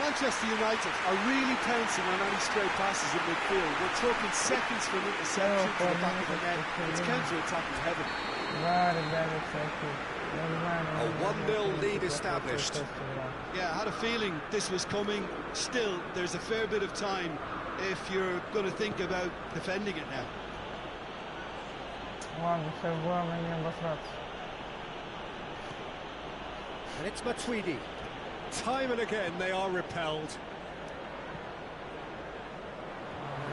Speaker 3: Manchester United are really pouncing on any stray passes in midfield. We're talking seconds from interception to the back of the net. It's counter-attacking heaven.
Speaker 2: A 1-0 lead established.
Speaker 3: Yeah, I had a feeling this was coming. Still, there's a fair bit of time if you're going to think about defending it now.
Speaker 2: And it's Matuidi. Time and again they are repelled.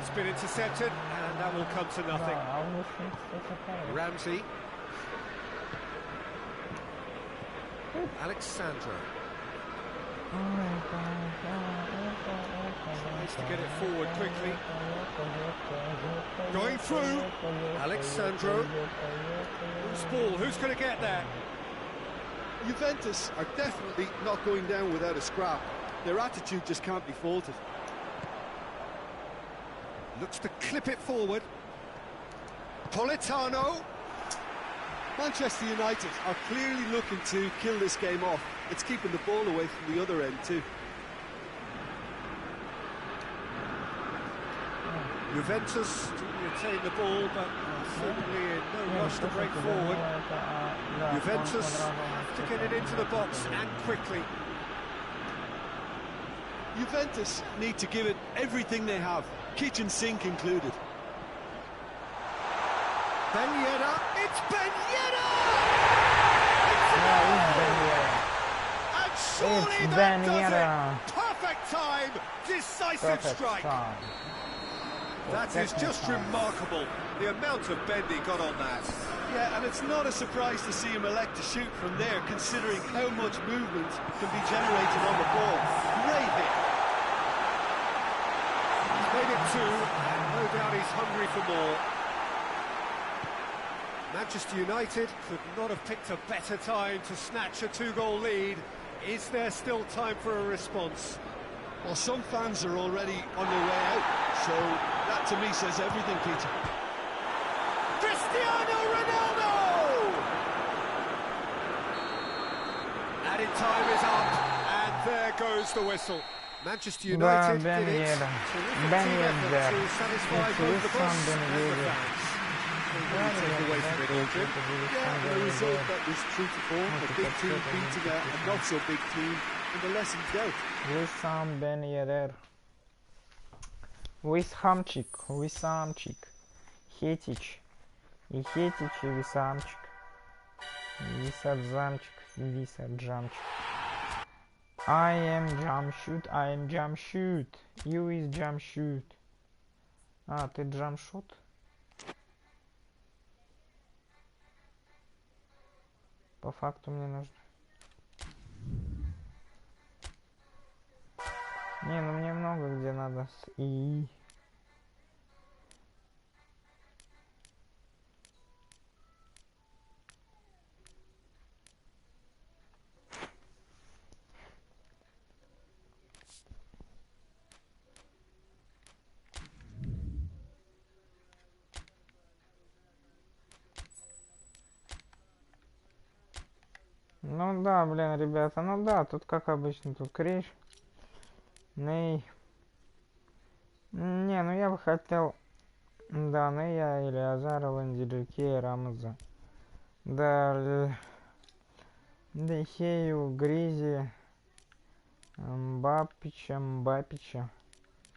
Speaker 2: It's been intercepted and that will come to nothing. Ramsey. Alexandra. Tries to get it forward quickly. Going through. Alexandro. Loose ball. Who's going to get there?
Speaker 3: Juventus are definitely not going down without a scrap. Their attitude just can't be faulted.
Speaker 2: Looks to clip it forward. Politano.
Speaker 3: Manchester United are clearly looking to kill this game off. It's keeping the ball away from the other end too.
Speaker 2: Juventus retain the ball, but certainly in no rush to break forward. Juventus have to get it into the box and quickly.
Speaker 3: Juventus need to give it everything they have, kitchen sink included.
Speaker 2: Ben Yedder, it's Ben Yedder! And surely that does it! Perfect time, decisive strike. That is just remarkable, the amount of bend he got on that.
Speaker 3: Yeah, and it's not a surprise to see him elect to shoot from there, considering how much movement can be generated on the ball. Great hit.
Speaker 2: He's made it two, and no doubt he's hungry for more. Manchester United could not have picked a better time to snatch a two-goal lead. Is there still time for a response?
Speaker 3: Well, some fans are already on their way out, so that to me says everything, Peter.
Speaker 2: Cristiano Ronaldo! Added time is up, and there goes the whistle. Manchester United did it. Terrific team effort to satisfy both the boss and the fans. Take away from it all, Jim.
Speaker 3: Yeah, a result that was true to form, a big team beating a not-so-big team, and the lessons dealt.
Speaker 1: Wissam Ben Yedder. Висамчик, Хетич. И Хетич, и Висамчик. Висаджамчик. I am Jamshoot. You is Jamshoot. А, ты Jamshoot? По факту мне нужно. Не, ну мне много где надо с И. Ну да, блин, ребята, ну да, тут как обычно, тут криш. Ней. Не, ну я бы хотел... Да, Нея или Азарова, Индилюке, Рамаза. Да, Дехею, Гризи, Мбапича,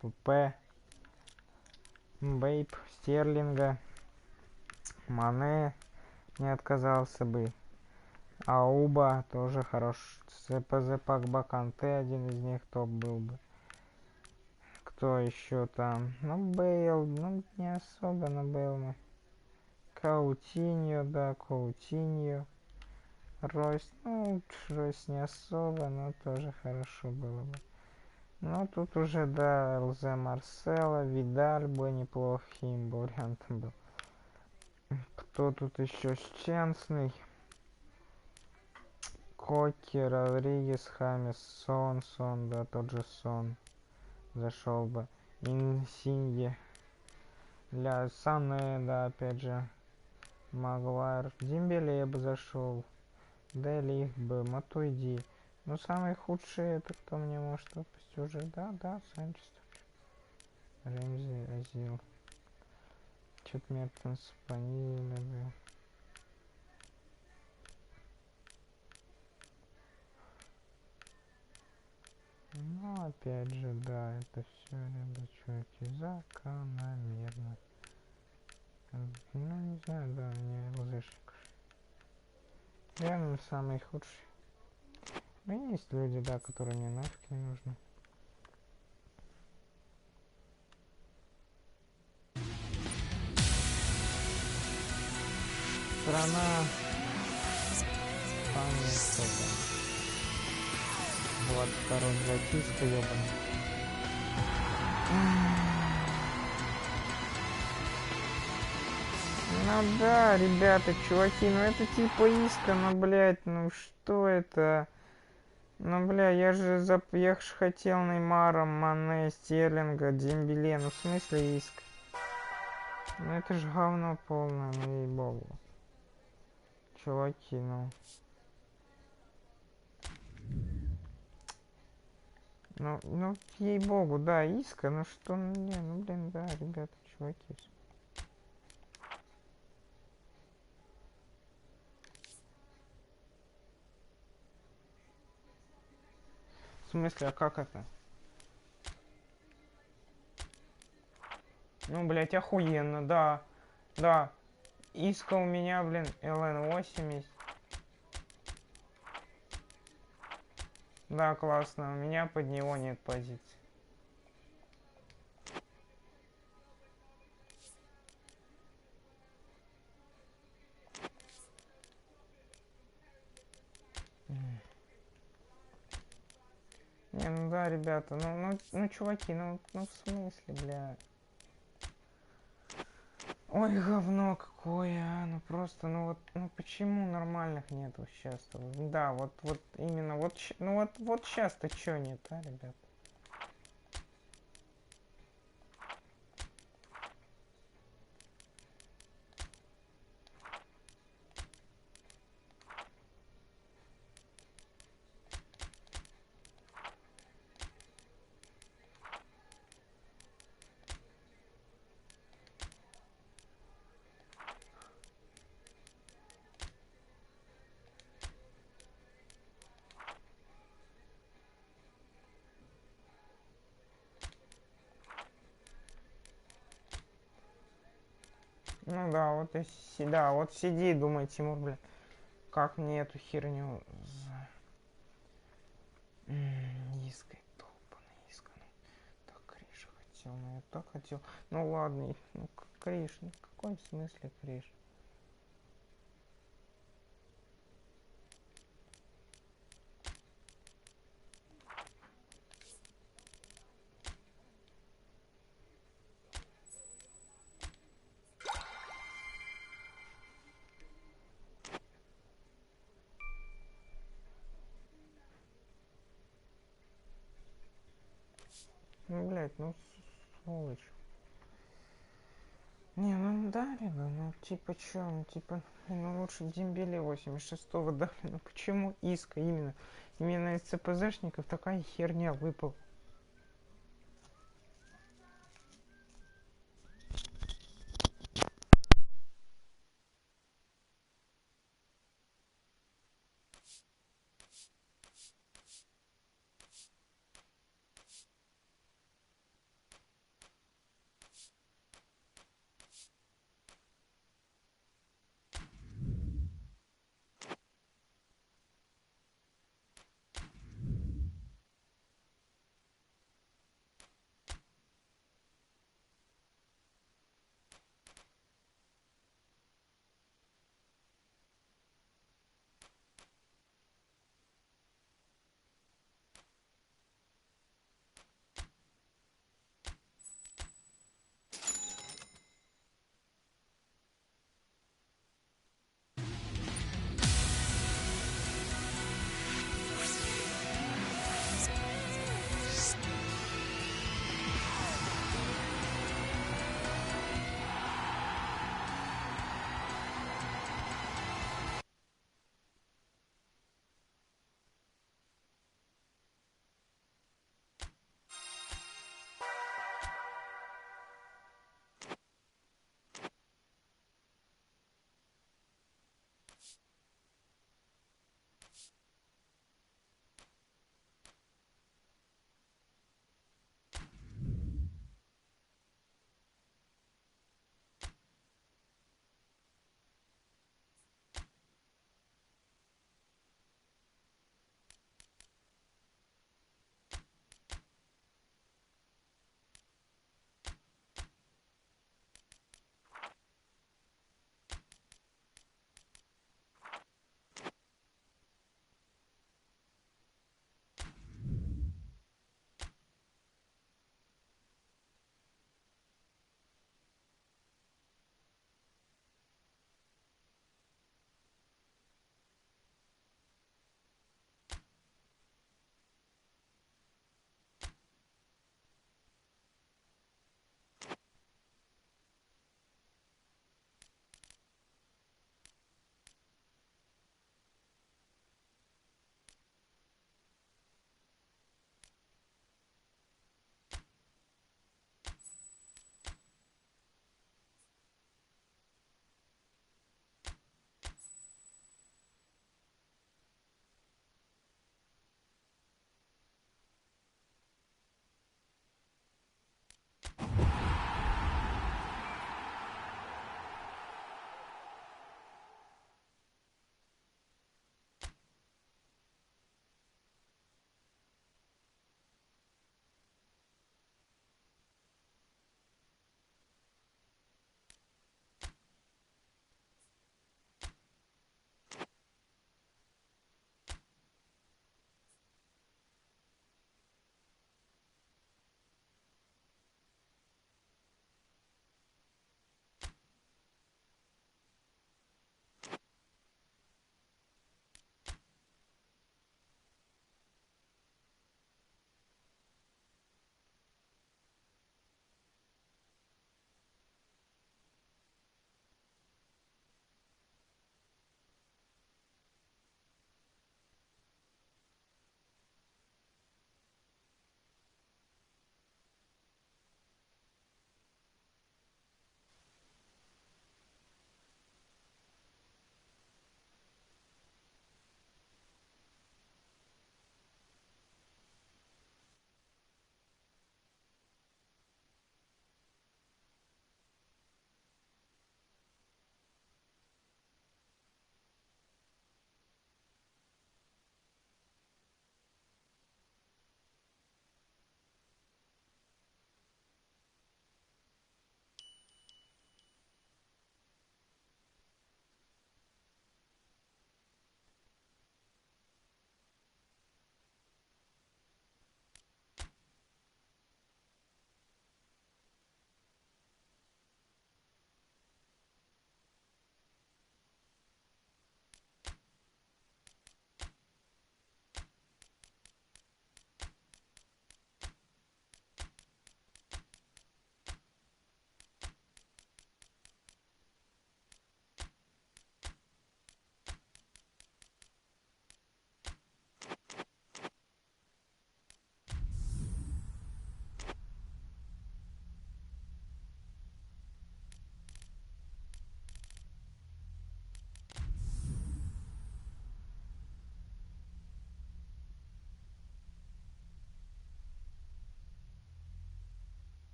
Speaker 1: ПП, Бейп, Стерлинга, Мане не отказался бы. Ауба тоже хорош. ЦПЗ Пакба Канте, один из них топ был бы. Кто еще там? Ну, Бейл, ну, не особо, но Бейл. Каутиньо, да, Каутиньо. Ройс, ну, Ройс не особо, но тоже хорошо было бы. Ну, тут уже, да, ЛЗ Марсело, Видаль бы неплохим вариантом был. Кто тут еще? Щенсный. Коки, Родригес, Хамес, Сон, да, тот же Сон. Зашел бы. Инсинье. Для Сане, да, опять же. Магуайр. Дембеле бы зашел. Делих бы. Матуйди. Ну, самый худший это кто мне может выпасть уже? Да, Санчес. Рэмзи, Азил. Чё-то Мертенс, Панили, блин. Ну, опять же, да, это все, ребят, чуваки, закономерно. Ну, не знаю, да, мне ЛЗшник. Реально самый худший. Ну, есть люди, да, которые мне нафиг не нужны. Страна... Там что там? 22-й записка, ёбаный. Ну да, ребята, чуваки, ну это типа иска, ну, блядь, ну что это? Ну, бля, я же хотел Неймара, Мане, Стерлинга, Дембеле, ну в смысле иск? Ну это же говно полное, ну ей-богу. Чуваки, ну... Ну, ей-богу, да, иска, ну что, ну не, ну блин, да, ребята, чуваки. В смысле, а как это? Ну, блять, охуенно, да. Да. Иска у меня, блин, ЛН-80. Да, классно. У меня под него нет позиций. Не, ну да, ребята, ну чуваки, ну в смысле, бля. Ой, говно какое, а, ну просто, ну вот, ну почему нормальных нету сейчас-то? Да, вот именно, ну вот сейчас-то чё нет, а, ребят? Ну да, вот да, вот сиди и думай, Тимур, блин, как мне эту херню Иской, долбаный иска, ну, так Криша хотел, ну я так хотел, ну ладно, ну Криш, ну в каком смысле Криш? Ну, блядь, ну, сволочь. Не, ну да, ребят, ну типа чё, ну типа, ну лучше Дембеле 86-го дали, ну почему Иска именно? Именно из ЦПЗшников такая херня выпала.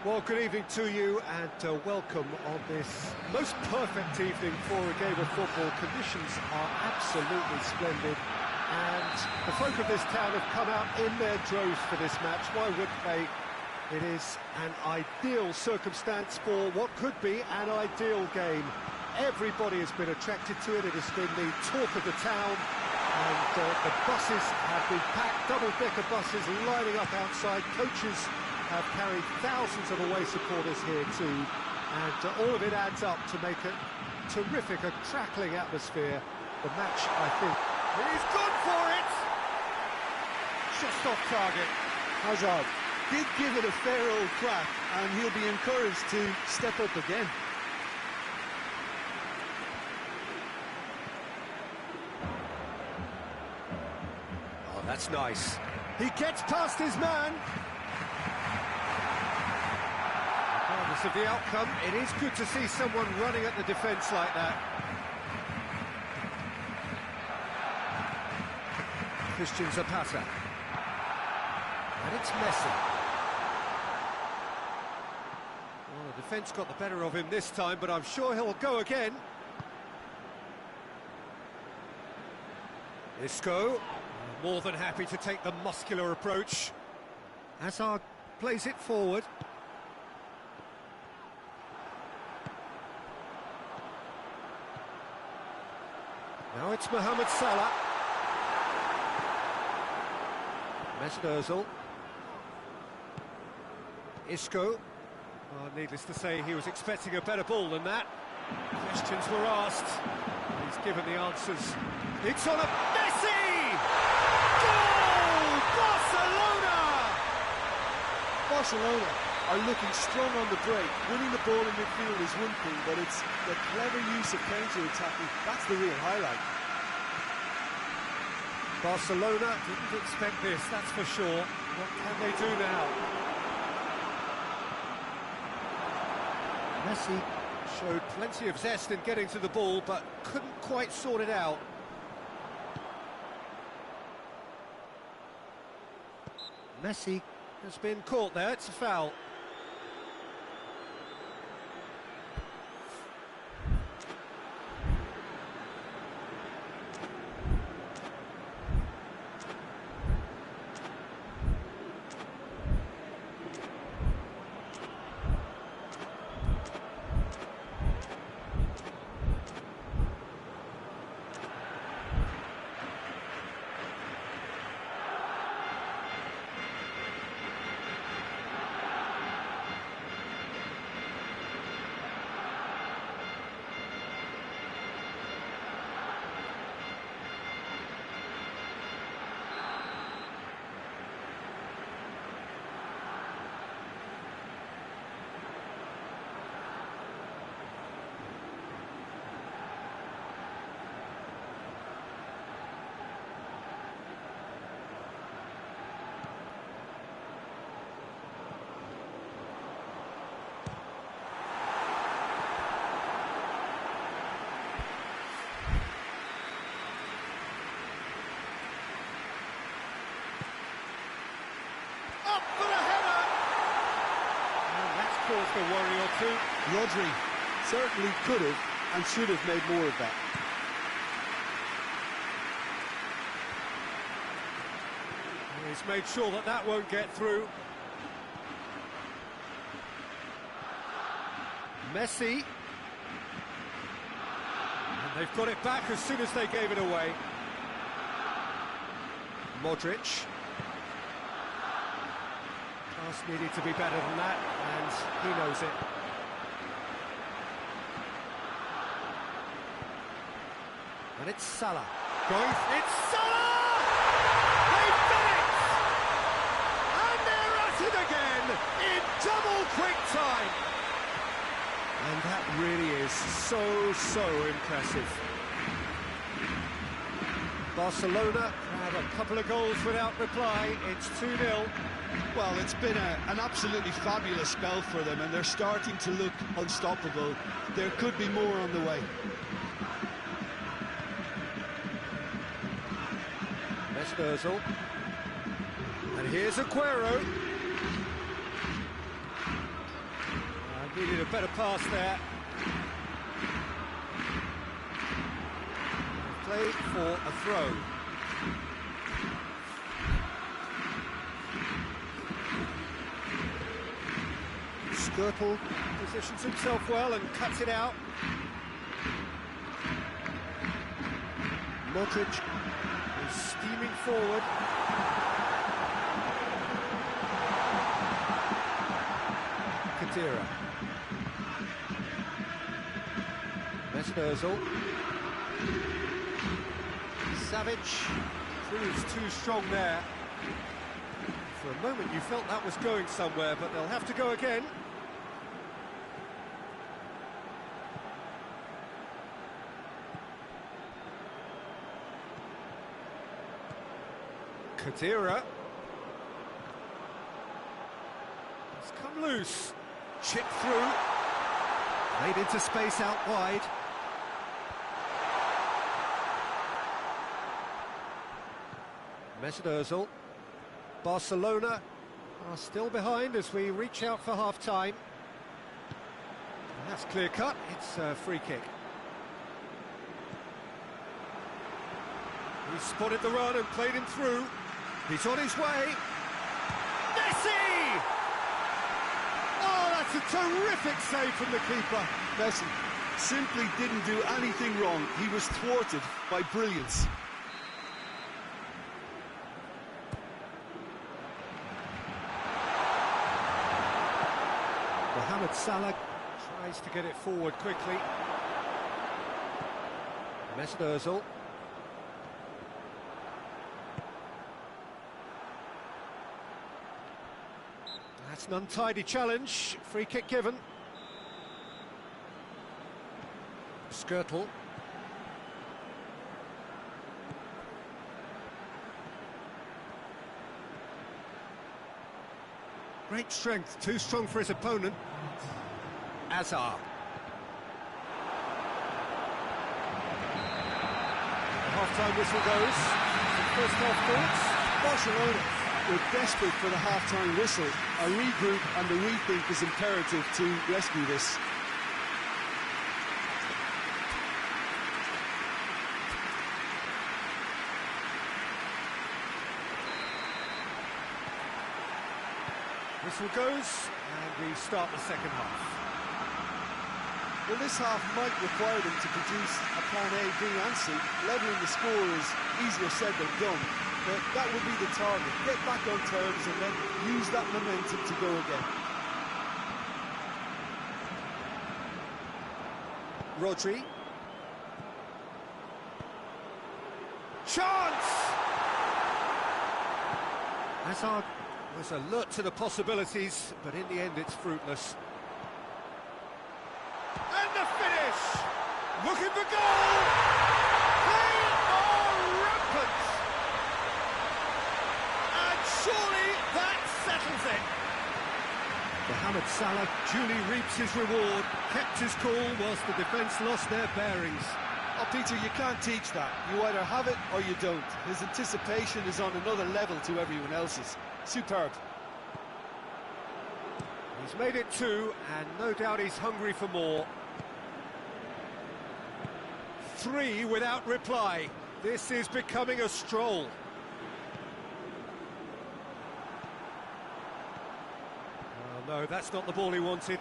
Speaker 2: Well, good evening to you and welcome on this most perfect evening for a game of football. Conditions are absolutely splendid and the folk of this town have come out in their droves for this match. Why wouldn't they? It is an ideal circumstance for what could be an ideal game. Everybody has been attracted to it. It has been the talk of the town and the buses have been packed, double-decker buses lining up outside. Coaches have carried thousands of away supporters here too, and all of it adds up to make a terrific, a crackling atmosphere. The match, I think, he's gone for it! Just off target.
Speaker 3: Hazard did give it a fair old crack, and he'll be encouraged to step up again.
Speaker 2: Oh, that's nice. He gets past his man. Regardless of the outcome, it is good to see someone running at the defence like that. Christian Zapata. And it's Messi. Well, the defence got the better of him this time, but I'm sure he'll go again. Isco, more than happy to take the muscular approach. Hazard plays it forward. Now it's Mohamed Salah. Mesut Ozil. Isco. Oh, needless to say, he was expecting a better ball than that. Questions were asked. He's given the answers. It's on a Messi! Goal! Barcelona!
Speaker 3: Barcelona are looking strong on the break. Winning the ball in midfield is one thing, but it's the clever use of counter-attacking. That's the real highlight.
Speaker 2: Barcelona didn't expect this, that's for sure. What can they do now? Messi showed plenty of zest in getting to the ball, but couldn't quite sort it out. Messi has been caught there, it's a foul. Caused a worry or two.
Speaker 3: Rodri certainly could have and should have made more of that.
Speaker 2: He's made sure that that won't get through. Messi. And they've got it back as soon as they gave it away. Modric. Pass needed to be better than that, and he knows it. And it's Salah. It's Salah! They've done it! And they're at it again in double quick time. And that really is so impressive. Barcelona have a couple of goals without reply. It's 2-0.
Speaker 3: Well, it's been an absolutely fabulous spell for them, and they're starting to look unstoppable. There could be more on the way.
Speaker 2: Mesut Ozil. And here's Aguero. Needed a better pass there. Play for a throw. Skirtle positions himself well and cuts it out. Modric is steaming forward. Kadira. Messi. Savage proves too strong there. For a moment you felt that was going somewhere, but they'll have to go again. Kadira. It's come loose. Chipped through. Made into space out wide. Messi. Barcelona are still behind as we reach out for half-time. That's clear-cut. It's a free kick. He spotted the run and played him through. He's on his way. Messi! Oh, that's a terrific save from the keeper.
Speaker 3: Messi simply didn't do anything wrong. He was thwarted by brilliance.
Speaker 2: Mohamed Salah tries to get it forward quickly. Messi. That's an untidy challenge. Free kick given. Skirtle. Great strength, too strong for his opponent. Azar. The half-time whistle goes. First half thoughts.
Speaker 3: Barcelona were desperate for the half-time whistle. A regroup and a rethink is imperative to rescue this.
Speaker 2: Whistle goes, and we start the second half.
Speaker 3: Well, this half might require them to produce a plan A, B and C. Levelling the score is easier said than done, but that would be the target. Get back on terms and then use that momentum to go again.
Speaker 2: Rodri. Chance! Hazard was alert to the possibilities, but in the end it's fruitless. And the finish! Looking for goal! They are rampant! And surely that settles it! Mohamed Salah duly reaps his reward, kept his cool whilst the defence lost their bearings.
Speaker 3: Oh, Peter, you can't teach that. You either have it or you don't. His anticipation is on another level to everyone else's. Superb.
Speaker 2: He's made it 2, and no doubt he's hungry for more. 3 without reply. This is becoming a stroll. Oh, no, that's not the ball he wanted.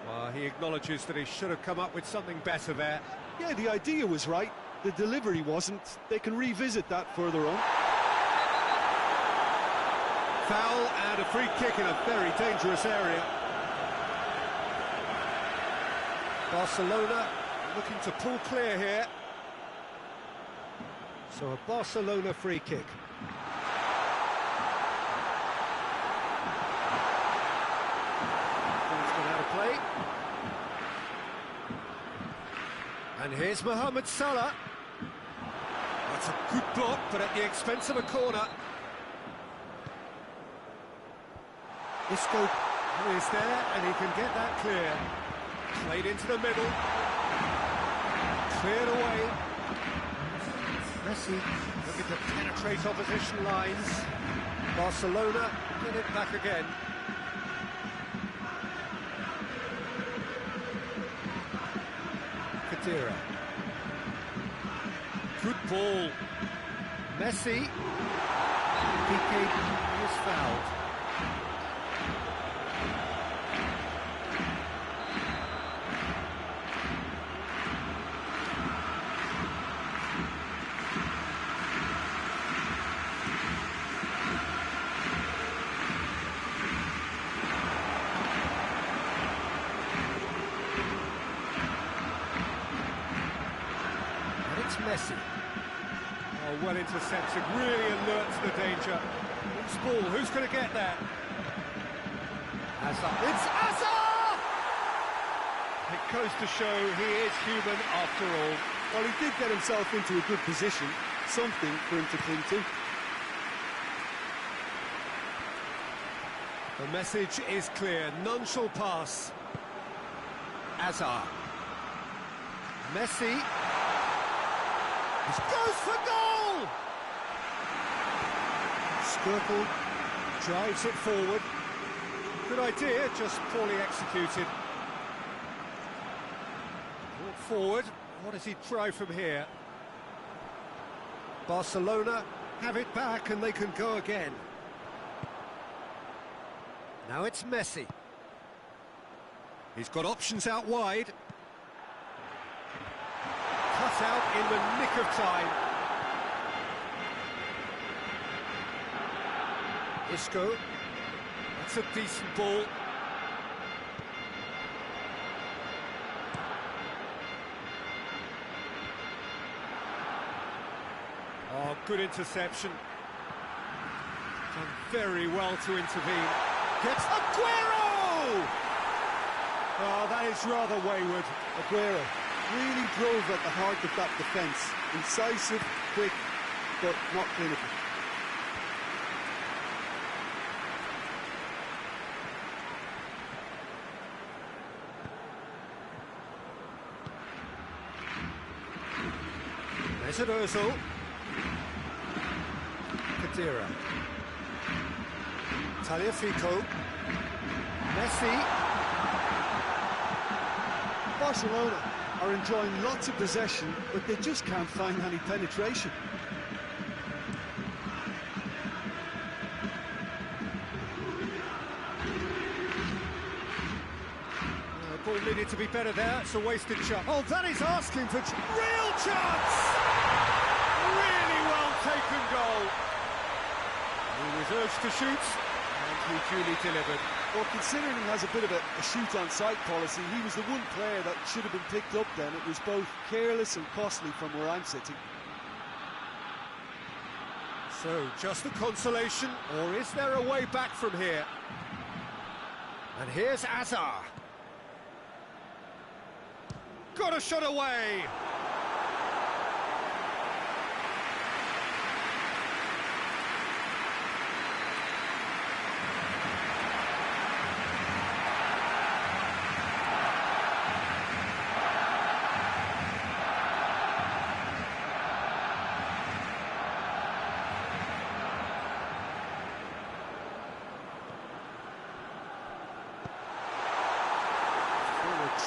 Speaker 2: Well, he acknowledges that he should have come up with something better there.
Speaker 3: Yeah, the idea was right. The delivery wasn't. They can revisit that further on.
Speaker 2: Foul and a free kick in a very dangerous area. Barcelona looking to pull clear here. So a Barcelona free kick. Ball's gone out of play. And here's Mohamed Salah. That's a good block, but at the expense of a corner. Isco is there, and he can get that clear. Played into the middle. Cleared away. Messi looking to penetrate opposition lines. Barcelona get it back again. Kadira. Good ball. Messi. Piqué is fouled. Messi. Oh, well intercepted, really alert to the danger. It's ball, who's going to get there? Hazard. It's Hazard! It goes to show he is human after all.
Speaker 3: Well, he did get himself into a good position, something for him to cling to.
Speaker 2: The message is clear, none shall pass. Hazard. Messi. Goes for goal! Skirtle drives it forward. Good idea, just poorly executed. Brought forward. What does he try from here? Barcelona have it back and they can go again. Now it's Messi. He's got options out wide. Cut out in the nick of time. Isco. That's a decent ball. Oh, good interception. Done very well to intervene. Gets Aguero! Oh, that is rather wayward.
Speaker 3: Aguero really drove at the heart of that defence. Incisive, quick, but not clinical.
Speaker 2: Mesut Ozil. Kadira. Tagliafico. Messi.
Speaker 3: Barcelona are enjoying lots of possession, but they just can't find any penetration.
Speaker 2: The ball needed to be better there. It's a wasted shot. Oh, that is asking for real chance! Really well taken goal. He was urged to shoot, and he duly delivered.
Speaker 3: Well, considering he has a bit of a shoot-on-sight policy, he was the one player that should have been picked up then. It was both careless and costly from where I'm sitting.
Speaker 2: So, just a consolation, or is there a way back from here? And here's Hazard. Got a shot away!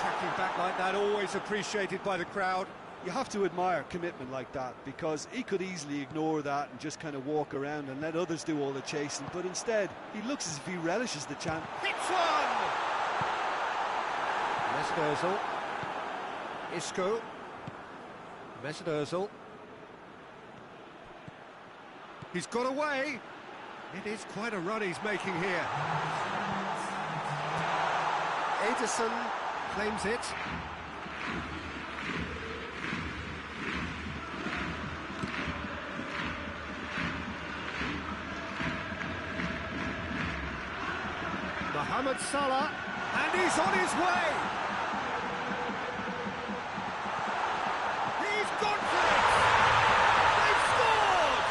Speaker 2: Tracking back like that, always appreciated by the crowd.
Speaker 3: You have to admire commitment like that, because he could easily ignore that and just kind of walk around and let others do all the chasing, but instead he looks as if he relishes the chance.
Speaker 2: Hits one! Mesut Ozil. Isco. Mesut Ozil. He's got away. It is quite a run he's making here. Edison claims it. Mohamed Salah, and he's on his way. He's gone for it. They've scored.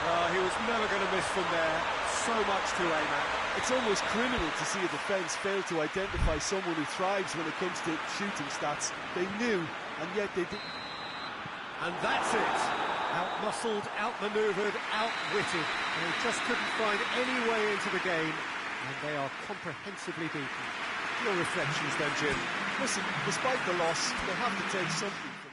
Speaker 2: Oh, he was never going to miss from there. So much to aim at.
Speaker 3: It's almost criminal to see a defence fail to identify someone who thrives when it comes to shooting stats. They knew, and yet they didn't.
Speaker 2: And that's it. Out-muscled, out-manoeuvred, out-witted. They just couldn't find any way into the game, and they are comprehensively beaten.
Speaker 3: Your reflections then, Jim. Listen, despite the loss, they have to take something from...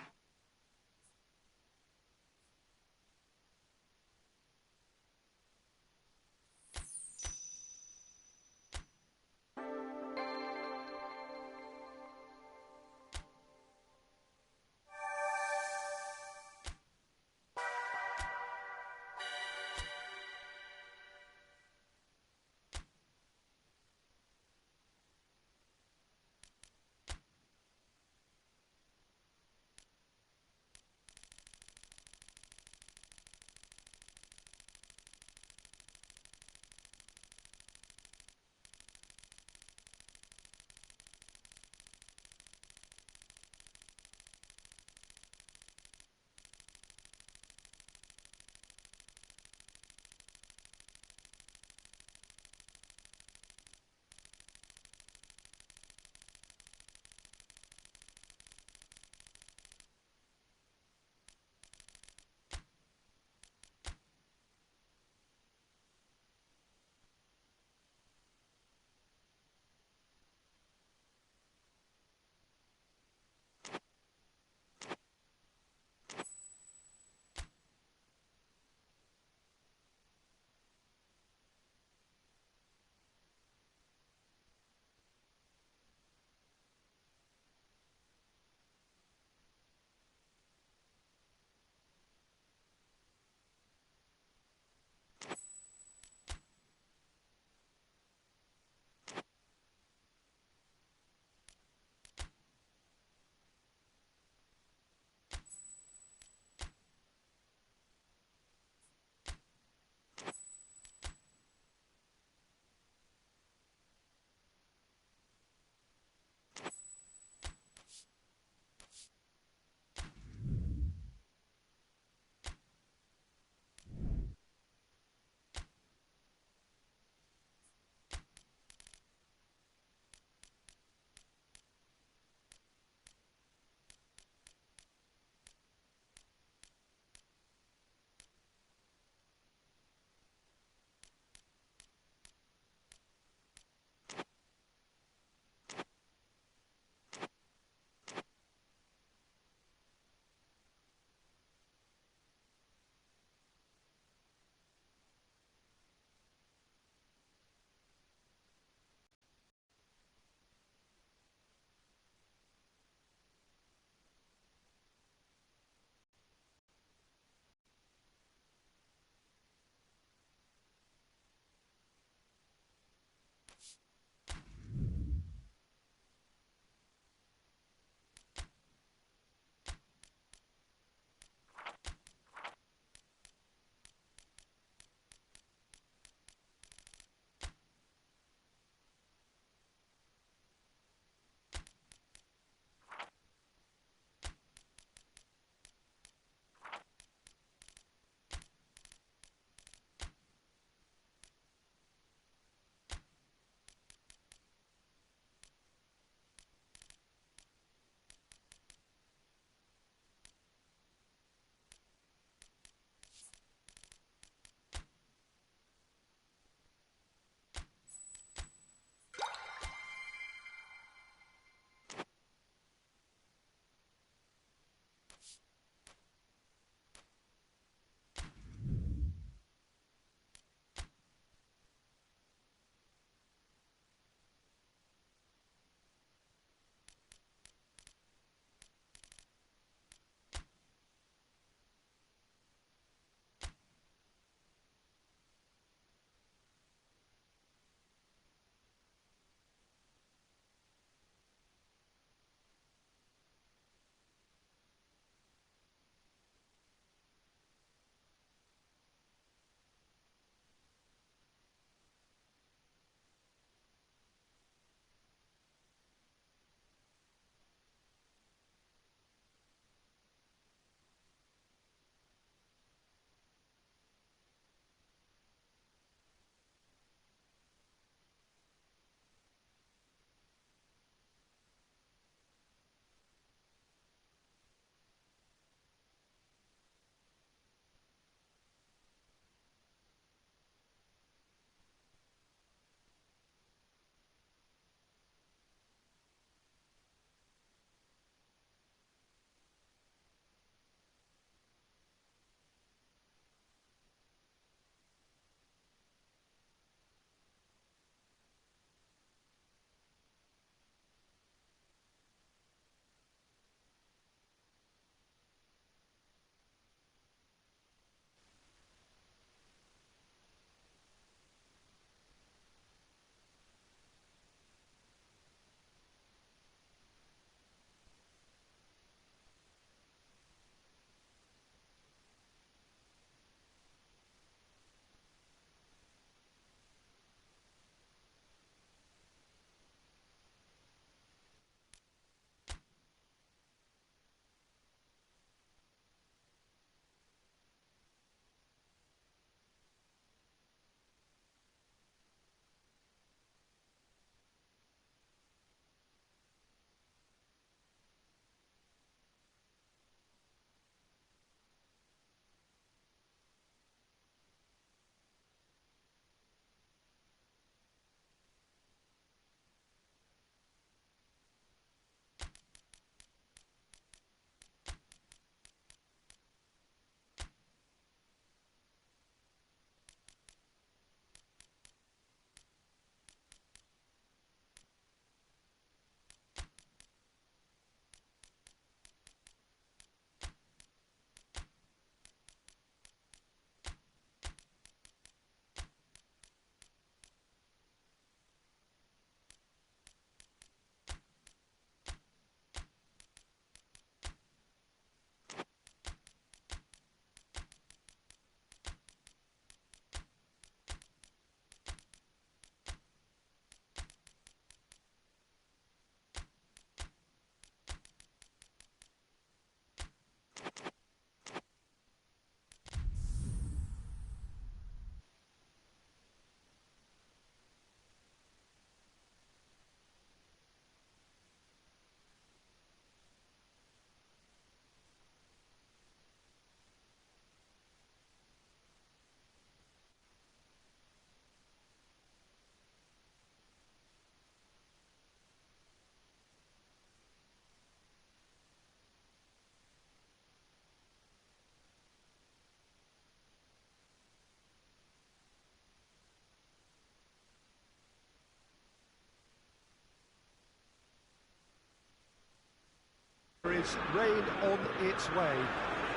Speaker 2: is rain on its way.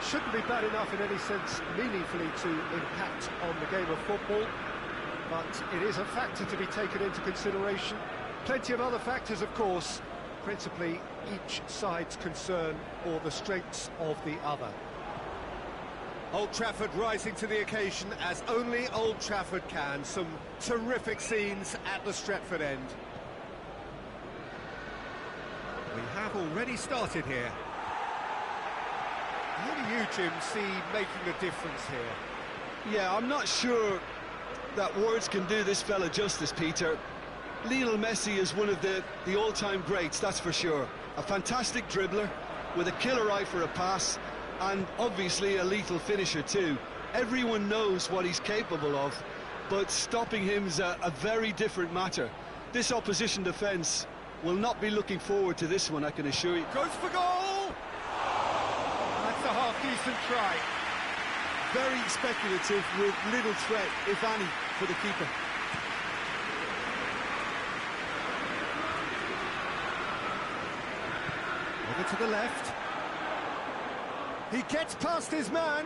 Speaker 2: Shouldn't be bad enough in any sense meaningfully to impact on the game of football, but it is a factor to be taken into consideration. Plenty of other factors, of course, principally each side's concern or the strengths of the other. Old Trafford rising to the occasion as only Old Trafford can. Some terrific scenes at the Stretford end. We have already started here. Who do you, Jim, see making a difference here?
Speaker 3: Yeah, I'm not sure that words can do this fella justice, Peter. Lionel Messi is one of the all-time greats, that's for sure. A fantastic dribbler with a killer eye for a pass, and obviously a lethal finisher too. Everyone knows what he's capable of, but stopping him is a very different matter. This opposition defence will not be looking forward to this one, I can assure you.
Speaker 2: Goes for goal! That's a half-decent try.
Speaker 3: Very speculative with little threat, if any, for the keeper.
Speaker 2: Over to the left. He gets past his man.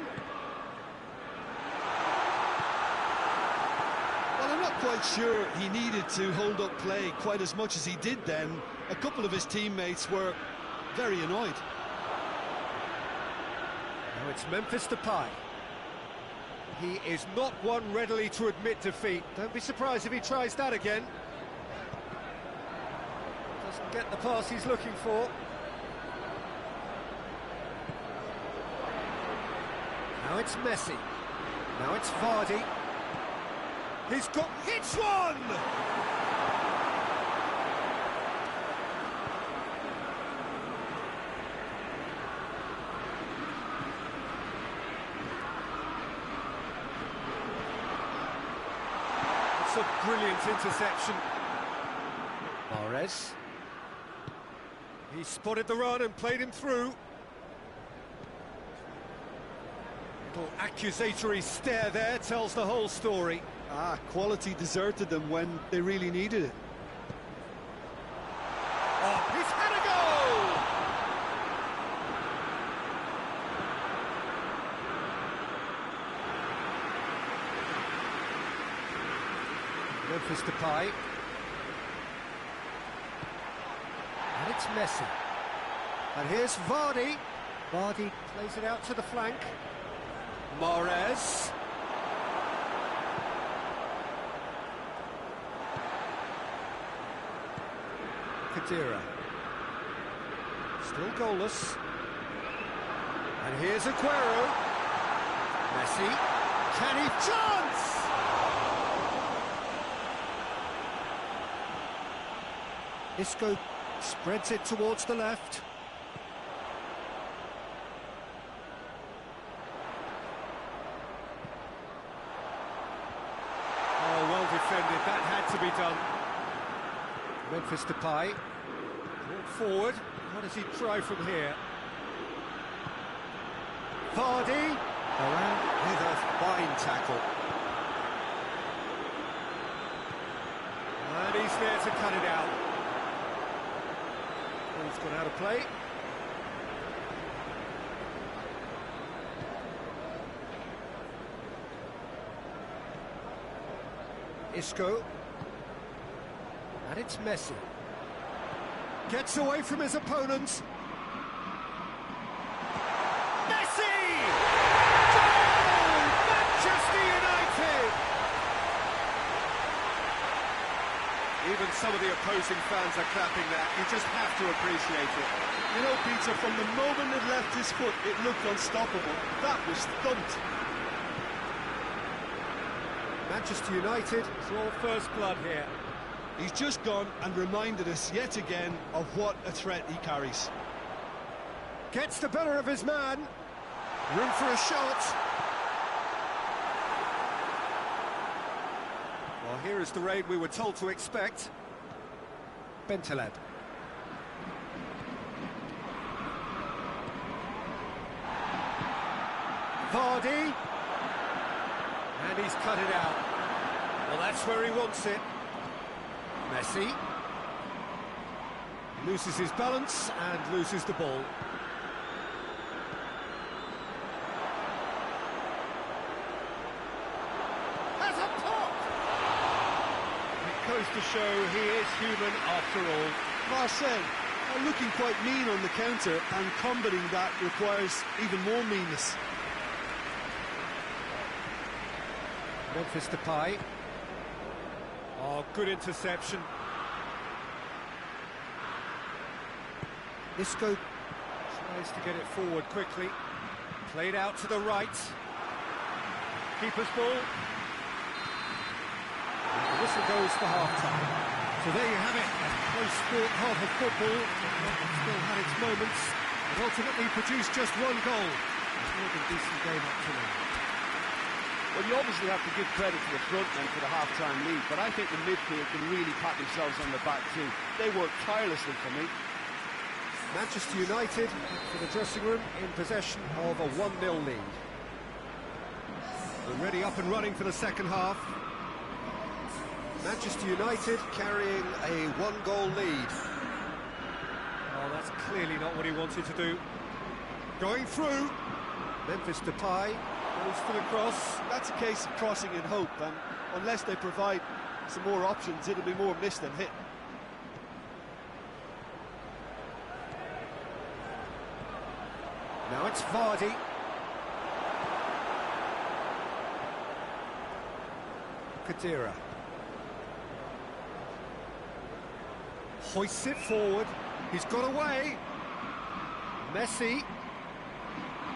Speaker 3: Well, I'm not quite sure he needed to hold up play quite as much as he did then. A couple of his teammates were very annoyed.
Speaker 2: Now it's Memphis Depay. He is not one readily to admit defeat. Don't be surprised if he tries that again. Doesn't get the pass he's looking for. Now it's Messi. Now it's Vardy. He's got... hits one! It's a brilliant interception. Mahrez. He spotted the run and played him through. Little accusatory stare there tells the whole story.
Speaker 3: Ah, quality deserted them when they really needed it.
Speaker 2: Oh, he's had a goal! Memphis Depay. And it's Messi. And here's Vardy. Vardy plays it out to the flank. Mahrez. Kadira. Still goalless. And here's Aguero. Messi. Can he? Chance! Isco spreads it towards the left. Oh, well defended. That had to be done. Memphis Depay. Brought forward. What does he try from here? Vardy. Around with a fine tackle. And he's there to cut it out. Ball's gone out of play. Isco. And it's Messi. Gets away from his opponents. Messi! Goal! Manchester United! Even some of the opposing fans are clapping that. You just have to appreciate it.
Speaker 3: You know, Peter, from the moment it left his foot, it looked unstoppable. That was thumped.
Speaker 2: Manchester United, it's all first blood here.
Speaker 3: He's just gone and reminded us yet again of what a threat he carries.
Speaker 2: Gets the better of his man. Room for a shot. Well, here is the raid we were told to expect. Bentaleb. Vardy. And he's cut it out. Well, that's where he wants it. Messi. Loses his balance and loses the ball. goes to show he is human after all.
Speaker 3: Marseille are looking quite mean on the counter, and combating that requires even more meanness.
Speaker 2: Memphis Depay. Oh, good interception. Isco tries to get it forward quickly. Played out to the right. Keeper's ball. The whistle goes for half-time. So there you have it, a close sport half of football. It still had its moments, but ultimately produced just one goal. It's more than a decent game up to now.
Speaker 4: Well, you obviously have to give credit to the front men for the half-time lead, but I think the midfield can really pat themselves on the back too. They worked tirelessly for me.
Speaker 2: Manchester United for the dressing room in possession of a 1-0 lead. We're ready up and running for the second half. Manchester United carrying a 1-goal lead. Oh, that's clearly not what he wanted to do. Going through. Memphis Depay goes for the cross.
Speaker 3: That's a case of crossing in hope, and unless they provide some more options, it'll be more missed than hit.
Speaker 2: Now it's Vardy. Kadira. Hoists it forward. He's got away. Messi.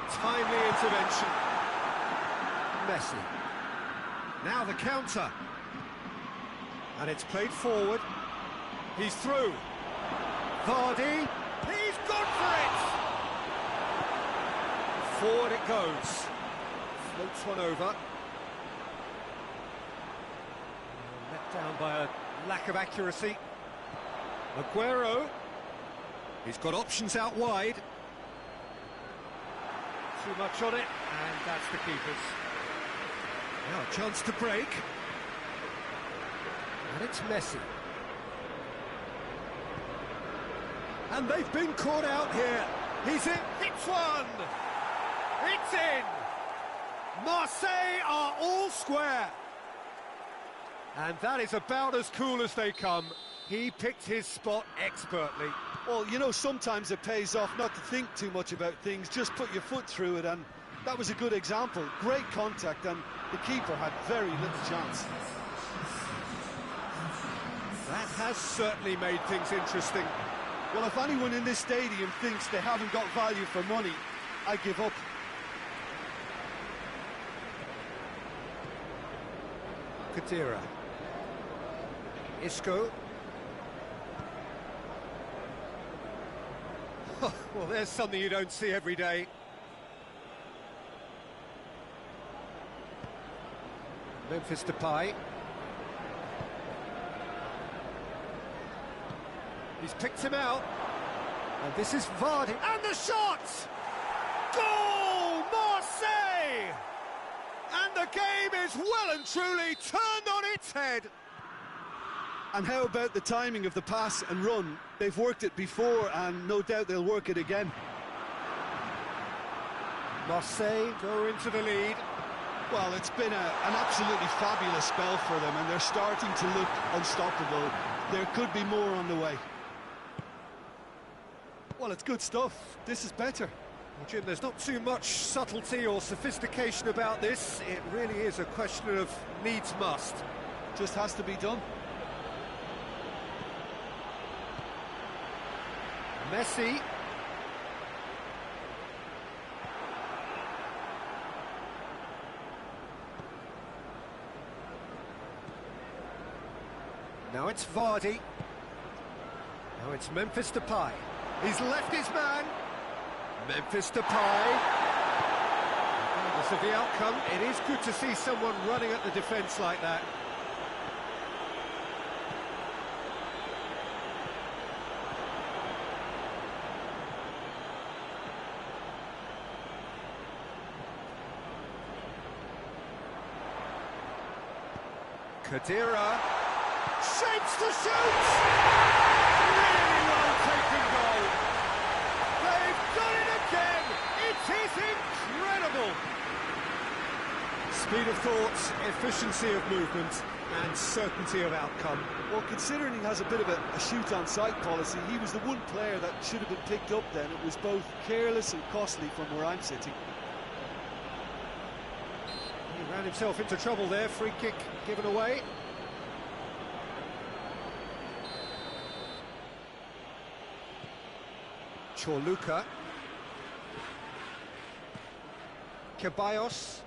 Speaker 2: Timely intervention. Messi. Now the counter. And it's played forward. He's through. Vardy. He's gone for it! Forward it goes. Floats one over. Let down by a lack of accuracy. Aguero. He's got options out wide. Too much on it, and that's the keeper's. Now a chance to break. And it's Messi. And they've been caught out here. He's in. It's one! It's in! Marseille are all square. And that is about as cool as they come. He picked his spot expertly.
Speaker 3: Well, you know, sometimes it pays off not to think too much about things, just put your foot through it, and that was a good example. Great contact, and the keeper had very little chance.
Speaker 2: That has certainly made things interesting.
Speaker 3: Well, if anyone in this stadium thinks they haven't got value for money, I give up.
Speaker 2: Kadira. Isco. Well, there's something you don't see every day. Memphis Depay. He's picked him out. And this is Vardy. And the shot! Goal! Marseille! And the game is well and truly turned on its head.
Speaker 3: And how about the timing of the pass and run? They've worked it before, and no doubt they'll work it again.
Speaker 2: Marseille go into the lead.
Speaker 3: Well, it's been an absolutely fabulous spell for them, and they're starting to look unstoppable. There could be more on the way. Well, it's good stuff. This is better.
Speaker 2: Well, Jim, there's not too much subtlety or sophistication about this. It really is a question of needs must.
Speaker 3: Just has to be done.
Speaker 2: Messi. Now it's Vardy. Now it's Memphis Depay. He's left his man. Memphis Depay. Regardless of the outcome, it is good to see someone running at the defence like that. Kadira shapes to shoot! Really well taken goal. They've done it again. It is incredible. Speed of thought, efficiency of movement. and certainty of outcome.
Speaker 3: Well, considering he has a bit of a shoot-on-sight policy, he was the one player that should have been picked up then. It was both careless and costly from where I'm sitting.
Speaker 2: He ran himself into trouble there, free kick given away. Chorluka. Ceballos.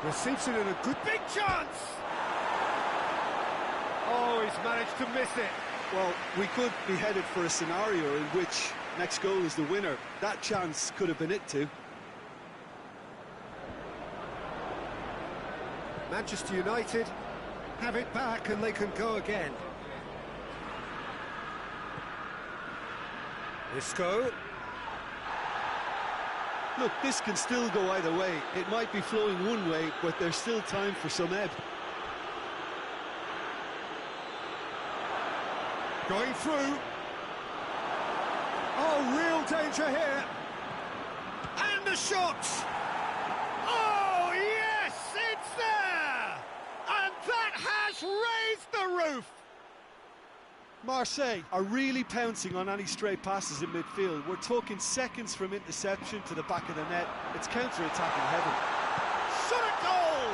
Speaker 2: Receives it in a good big chance! Oh, he's managed to miss it.
Speaker 3: Well, we could be headed for a scenario in which next goal is the winner. That chance could have been it too.
Speaker 2: Manchester United have it back and they can go again. Isco.
Speaker 3: Look, this can still go either way. It might be flowing one way, but there's still time for some ebb.
Speaker 2: Going through. Oh, real danger here. And the shot! Oh, yes, it's there! And that has raised the roof!
Speaker 3: Marseille are really pouncing on any stray passes in midfield. We're talking seconds from interception to the back of the net. It's counter-attacking heaven.
Speaker 2: Shot at goal!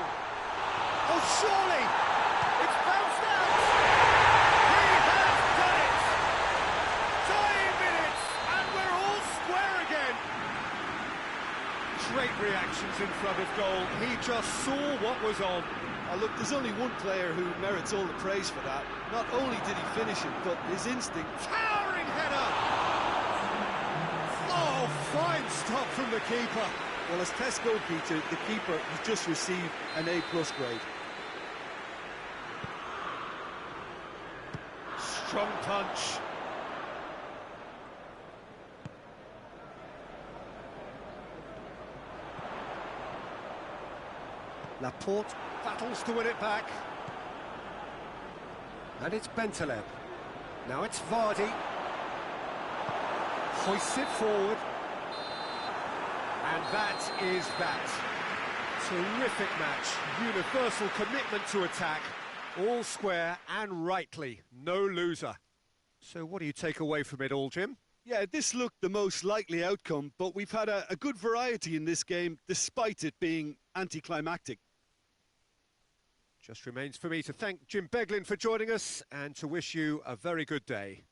Speaker 2: Oh, surely! It's bounced out! He has done it! 9 minutes, and we're all square again! Great reactions in front of goal. He just saw what was on.
Speaker 3: Look, there's only one player who merits all the praise for that. Not only did he finish it, but his instinct.
Speaker 2: Towering header! Oh, fine stop from the keeper.
Speaker 3: Well, as test goalkeeper, the keeper has just received an A+ grade.
Speaker 2: Strong punch. Laporte battles to win it back. And it's Bentaleb. Now it's Vardy. Hoists it forward. And that is that. Terrific match. Universal commitment to attack. All square and rightly. No loser. So what do you take away from it all, Jim?
Speaker 3: Yeah, this looked the most likely outcome, but we've had a good variety in this game, despite it being anticlimactic.
Speaker 2: Just remains for me to thank Jim Beglin for joining us and to wish you a very good day.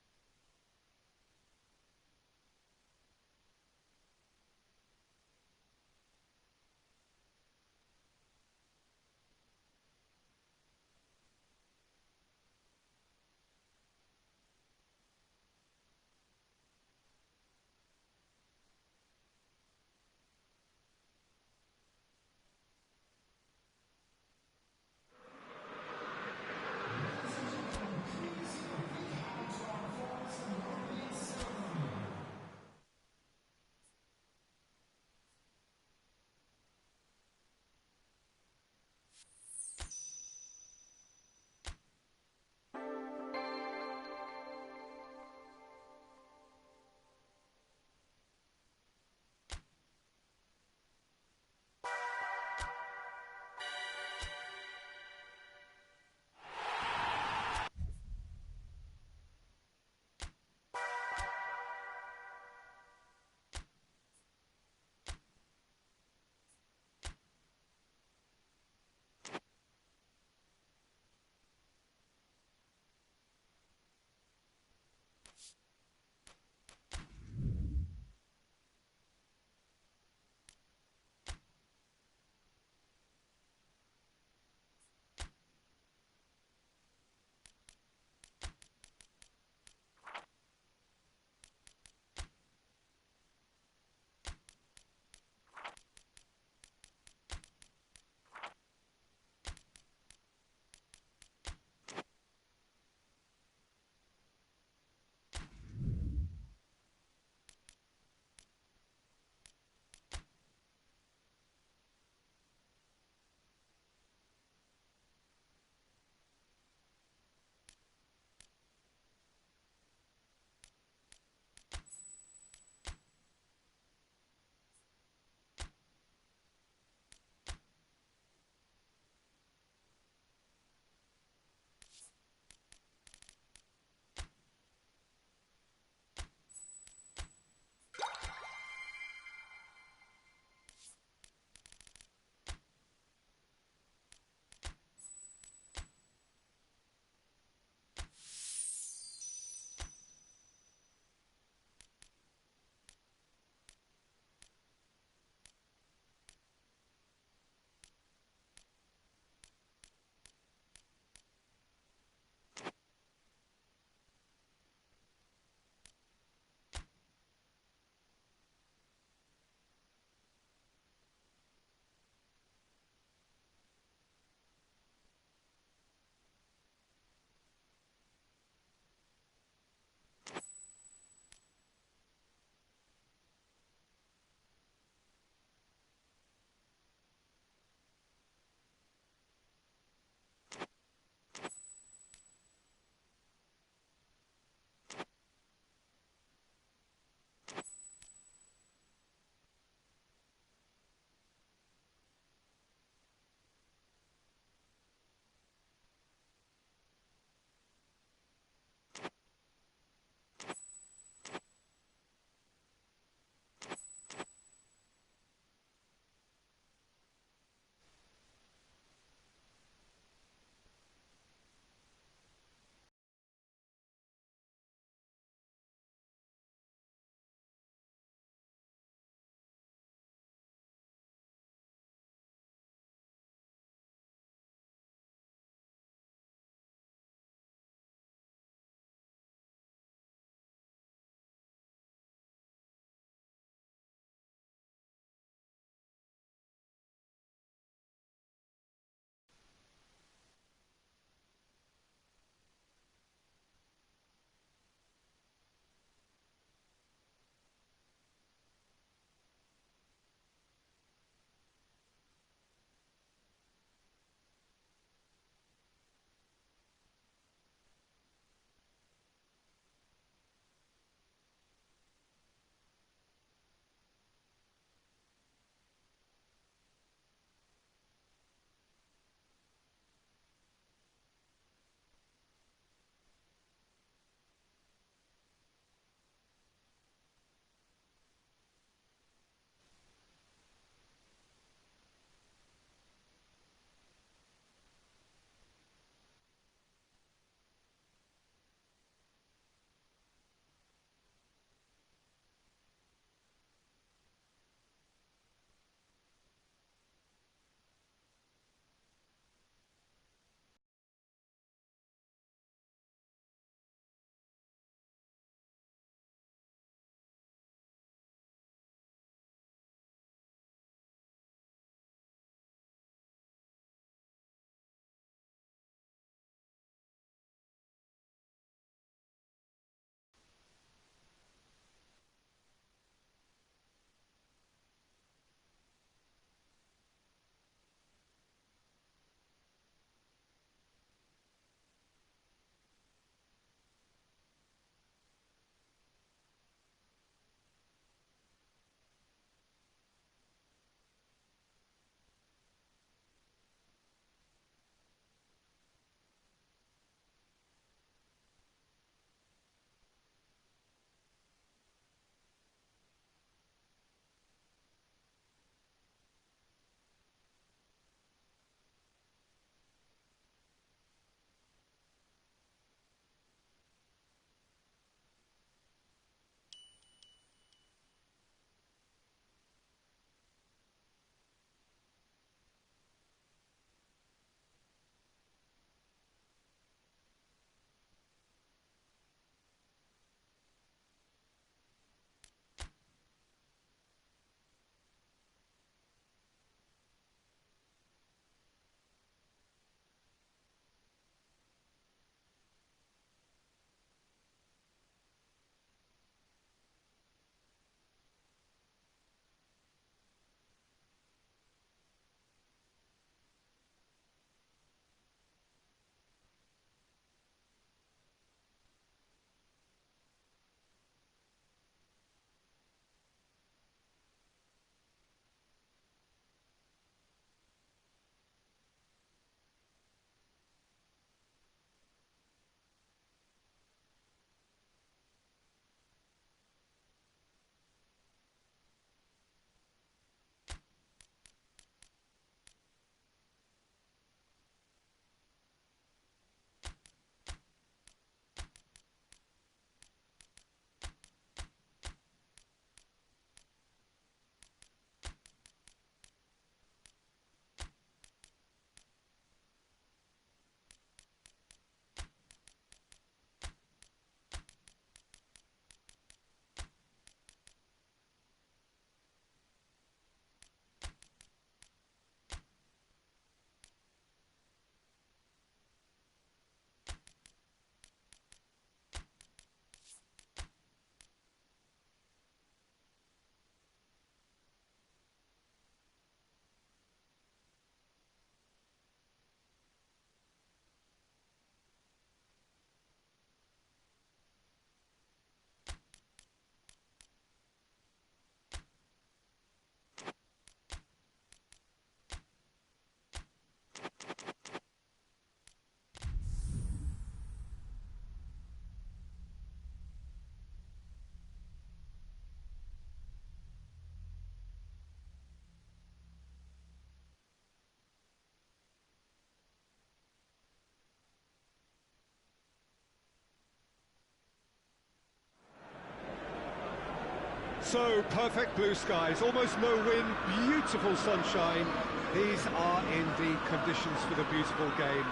Speaker 2: So, perfect blue skies, almost no wind, beautiful sunshine. These are indeed conditions for the beautiful game.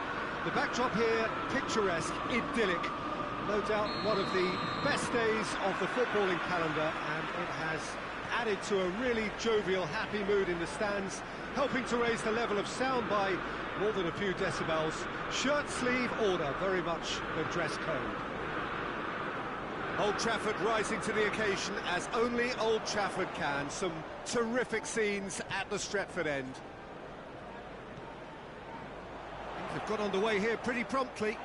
Speaker 2: The backdrop here, picturesque, idyllic. No doubt one of the best days of the footballing calendar, and it has added to a really jovial, happy mood in the stands, helping to raise the level of sound by more than a few decibels. Shirt sleeve order, very much the dress code. Old Trafford rising to the occasion as only Old Trafford can. Some terrific scenes at the Stretford end. They've got underway here pretty promptly.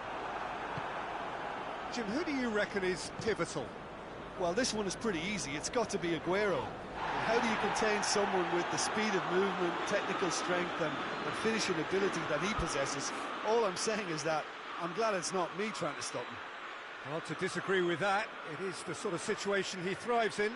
Speaker 2: Jim, who do you reckon is pivotal?
Speaker 3: Well, this one is pretty easy. It's got to be Aguero. How do you contain someone with the speed of movement, technical strength and finishing ability that he possesses? All I'm saying is that I'm glad it's not me trying to stop him.
Speaker 2: Hard to disagree with that. It is the sort of situation he thrives in.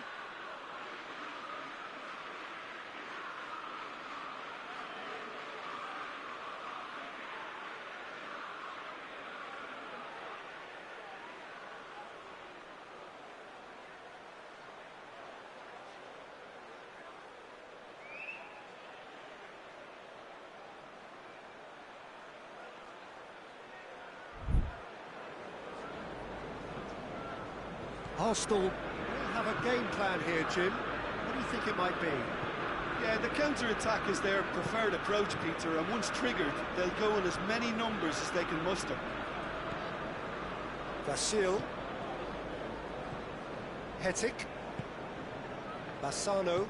Speaker 2: Arsenal will have a game plan here, Jim. What do you think it might be?
Speaker 3: Yeah, the counter-attack is their preferred approach, Peter, and once triggered, they'll go in as many numbers as they can muster.
Speaker 2: Vasil. Hetic. Bassano.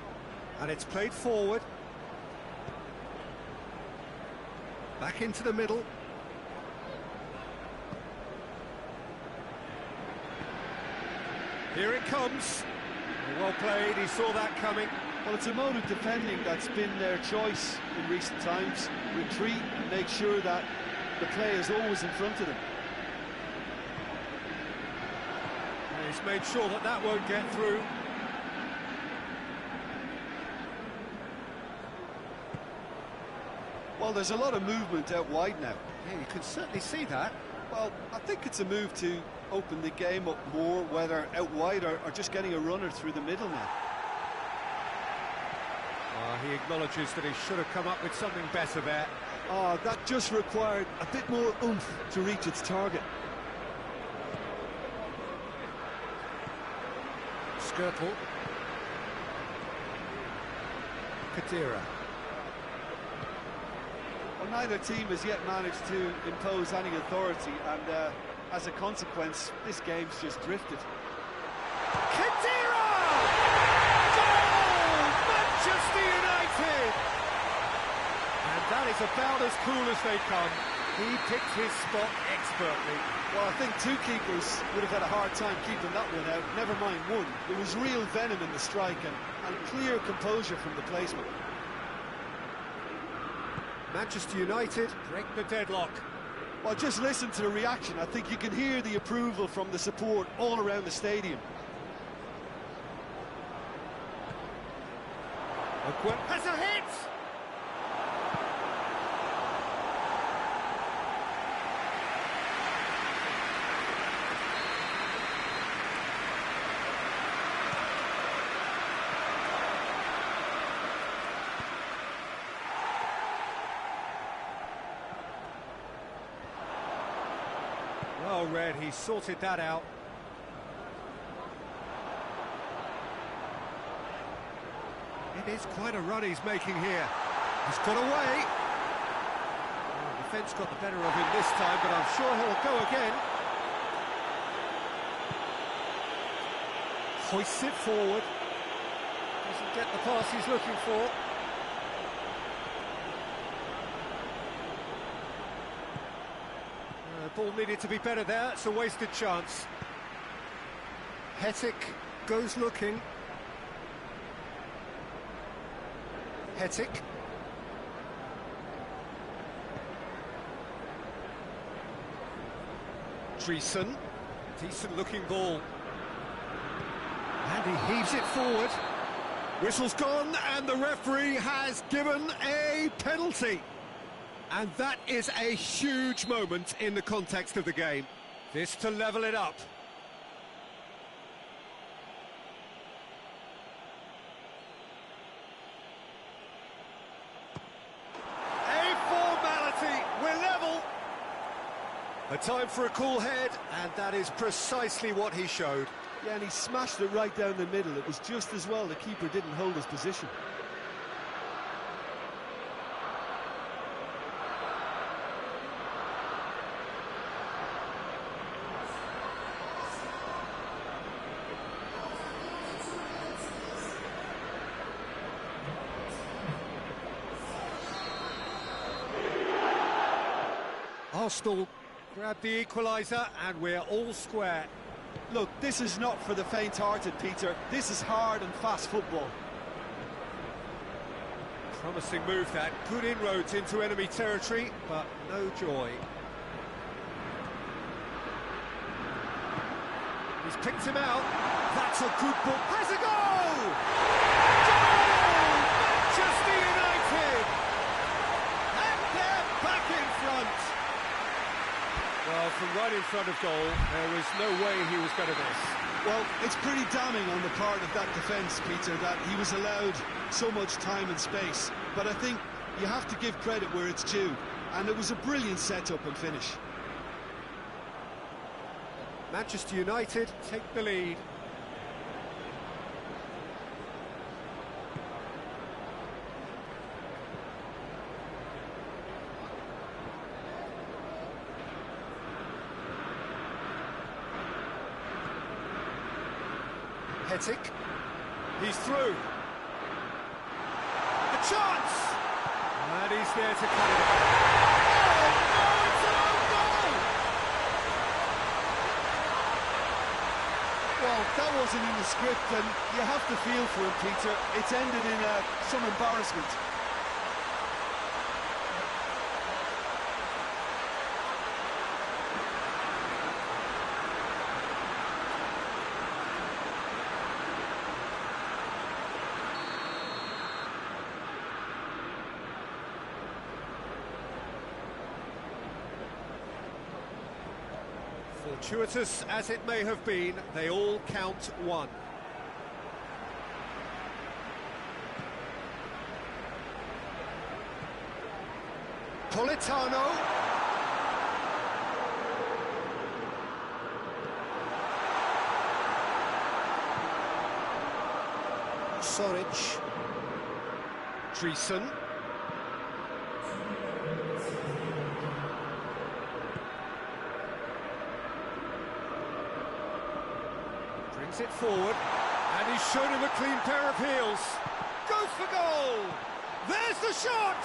Speaker 2: And it's played forward. Back into the middle. Here it comes. Well played, he saw that coming.
Speaker 3: Well, it's a mode of defending that's been their choice in recent times. Retreat and make sure that the play is always in front of them.
Speaker 2: And he's made sure that that won't get through.
Speaker 3: Well, there's a lot of movement out wide now.
Speaker 2: Yeah, you can certainly see that.
Speaker 3: Well, I think it's a move to open the game up more, whether out wide or just getting a runner through the middle now.
Speaker 2: He acknowledges that he should have come up with something better there.
Speaker 3: That just required a bit more oomph to reach its target.
Speaker 2: Skirtle. Kadira.
Speaker 3: Well, neither team has yet managed to impose any authority, and as a consequence, this game's just drifted.
Speaker 2: Kadira! Goal! Manchester United! And that is about as cool as they come. He picked his spot expertly.
Speaker 3: Well, I think two keepers would have had a hard time keeping that one out, never mind one. There was real venom in the strike and clear composure from the placement.
Speaker 2: Manchester United break the deadlock.
Speaker 3: Well, just listen to the reaction. I think you can hear the approval from the support all around the stadium.
Speaker 2: Has a hit! Well read, he sorted that out. It is quite a run he's making here. He's got away. Well, the defence got the better of him this time, but I'm sure he'll go again. Hoists it forward. Doesn't get the pass he's looking for. The ball needed to be better there. It's a wasted chance. Hetic goes looking. Hetic. Dreesen. Decent looking ball. And he heaves it forward. Whistle's gone and the referee has given a penalty. And that is a huge moment in the context of the game. This to level it up. time for a cool head, and that is precisely what he showed.
Speaker 3: Yeah, and he smashed it right down the middle. It was just as well the keeper didn't hold his position.
Speaker 2: Arsenal grab the equaliser, and we're all square.
Speaker 3: Look, this is not for the faint-hearted, Peter. This is hard and fast football.
Speaker 2: Promising move that. Good inroads into enemy territory, but no joy. He's picked him out. That's a good ball. Has a goal! Goal! Manchester United! And they're back in front. Well, from right in front of goal, there was no way he was going to miss.
Speaker 3: Well, it's pretty damning on the part of that defence, Peter, that he was allowed so much time and space. But I think you have to give credit where it's due. And it was a brilliant set-up and finish.
Speaker 2: Manchester United take the lead. Hetic, he's through. A chance! And he's there to cut it off. Oh, no, it's an own goal!
Speaker 3: Well, that wasn't in the script, and you have to feel for him, Peter. It's ended in some embarrassment.
Speaker 2: Fortuitous as it may have been, they all count one. Politano. Soric. Dreesen. Brings it forward, and he's shown him a clean pair of heels. Goes for goal! There's the shot!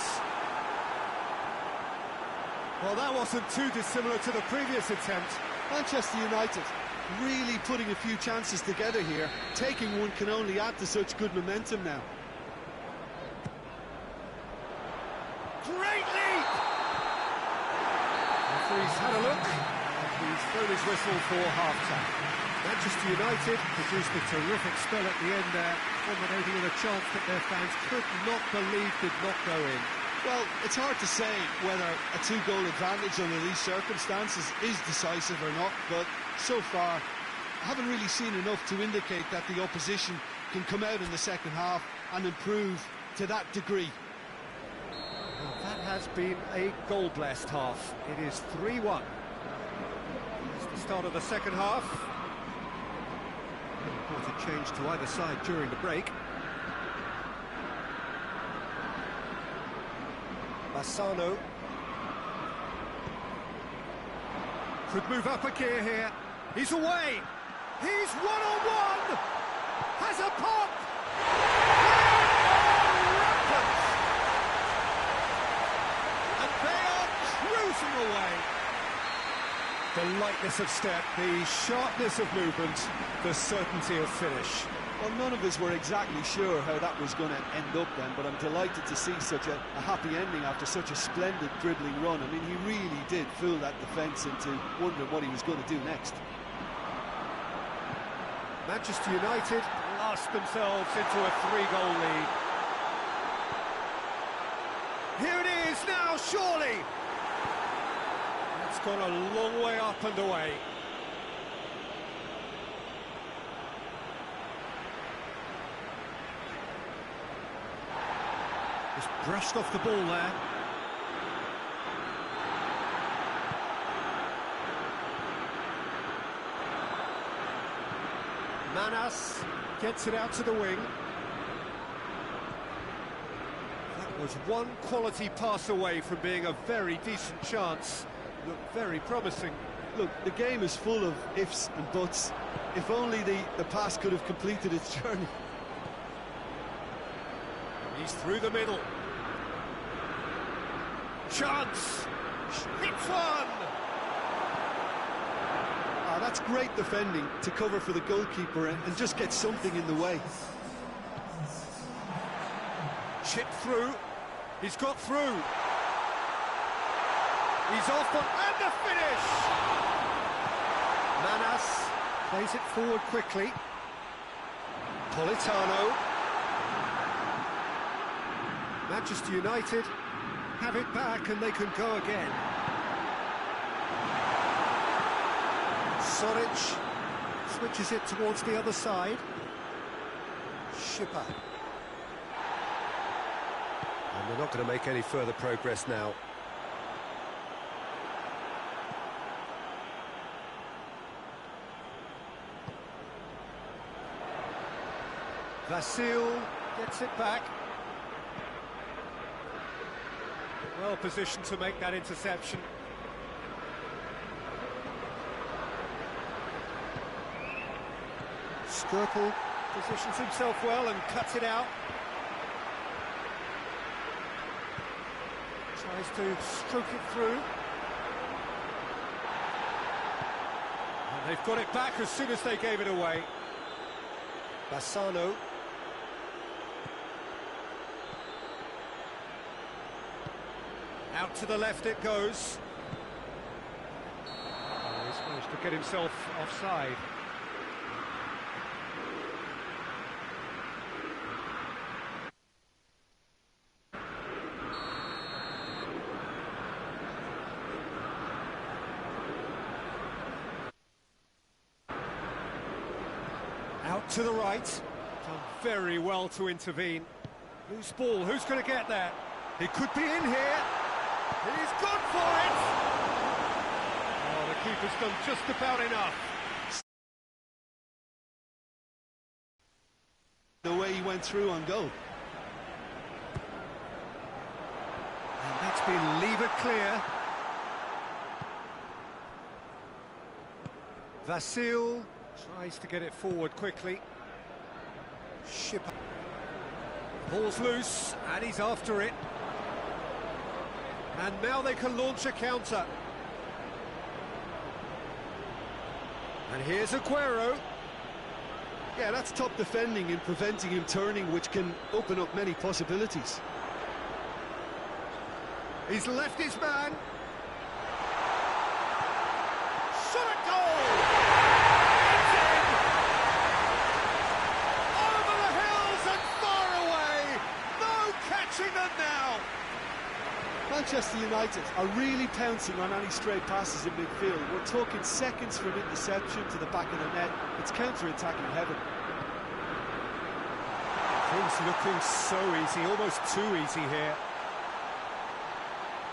Speaker 2: Well, that wasn't too dissimilar to the previous attempt.
Speaker 3: Manchester United really putting a few chances together here. Taking one can only add to such good momentum now.
Speaker 2: Great leap! Referee's had a look, and he's thrown his whistle for half-time. Manchester United produced a terrific spell at the end there, culminating in a chance that their fans could not believe did not go in.
Speaker 3: Well, it's hard to say whether a two-goal advantage under these circumstances is decisive or not, but so far I haven't really seen enough to indicate that the opposition can come out in the second half and improve to that degree.
Speaker 2: Well, that has been a goal-blessed half. It is 3-1. It's the start of the second half. Important change to either side during the break. Bassano could move up a gear here. He's away. He's one-on-one. Has a pop. And they are cruising away. The lightness of step, the sharpness of movement, the certainty of finish.
Speaker 3: Well, none of us were exactly sure how that was going to end up then, but I'm delighted to see such a happy ending after such a splendid dribbling run. I mean, he really did fool that defence into wondering what he was going to do next.
Speaker 2: Manchester United lost themselves into a 3-goal lead. Here it is now, surely! It's gone a long way up and away. Just brushed off the ball there. pass, gets it out to the wing. That was one quality pass away from being a very decent chance. Looked very promising.
Speaker 3: Look, the game is full of ifs and buts. If only the pass could have completed its journey.
Speaker 2: He's through the middle. Chance! Hits one!
Speaker 3: Ah, that's great defending to cover for the goalkeeper and just get something in the way.
Speaker 2: Chip through. He's got through. He's off on, and the finish! Manas plays it forward quickly. Politano. Manchester United have it back and they can go again. Soric switches it towards the other side. Schipper. And they're not going to make any further progress now. Vasil gets it back. Well positioned to make that interception. Skirple positions himself well and cuts it out. Tries to stroke it through. And they've got it back as soon as they gave it away. Bassano. Out to the left it goes. Oh, he's managed to get himself offside. Out to the right. Done very well to intervene. Loose ball, who's going to get there? It could be in here. He's gone for it! Oh, the keeper's done just about enough.
Speaker 3: The way he went through on goal.
Speaker 2: And that's been levered clear. Vasil tries to get it forward quickly. Schipper. Ball's loose, and he's after it. And now they can launch a counter. And here's Aguero.
Speaker 3: Yeah, that's top defending and preventing him turning, which can open up many possibilities.
Speaker 2: He's left his man. Shot at goal! It's in! Over the hills and far away! No catching them now!
Speaker 3: Manchester United are really pouncing on any stray passes in midfield. We're talking seconds from interception to the back of the net. It's counter-attacking heaven.
Speaker 2: Things looking so easy, almost too easy here.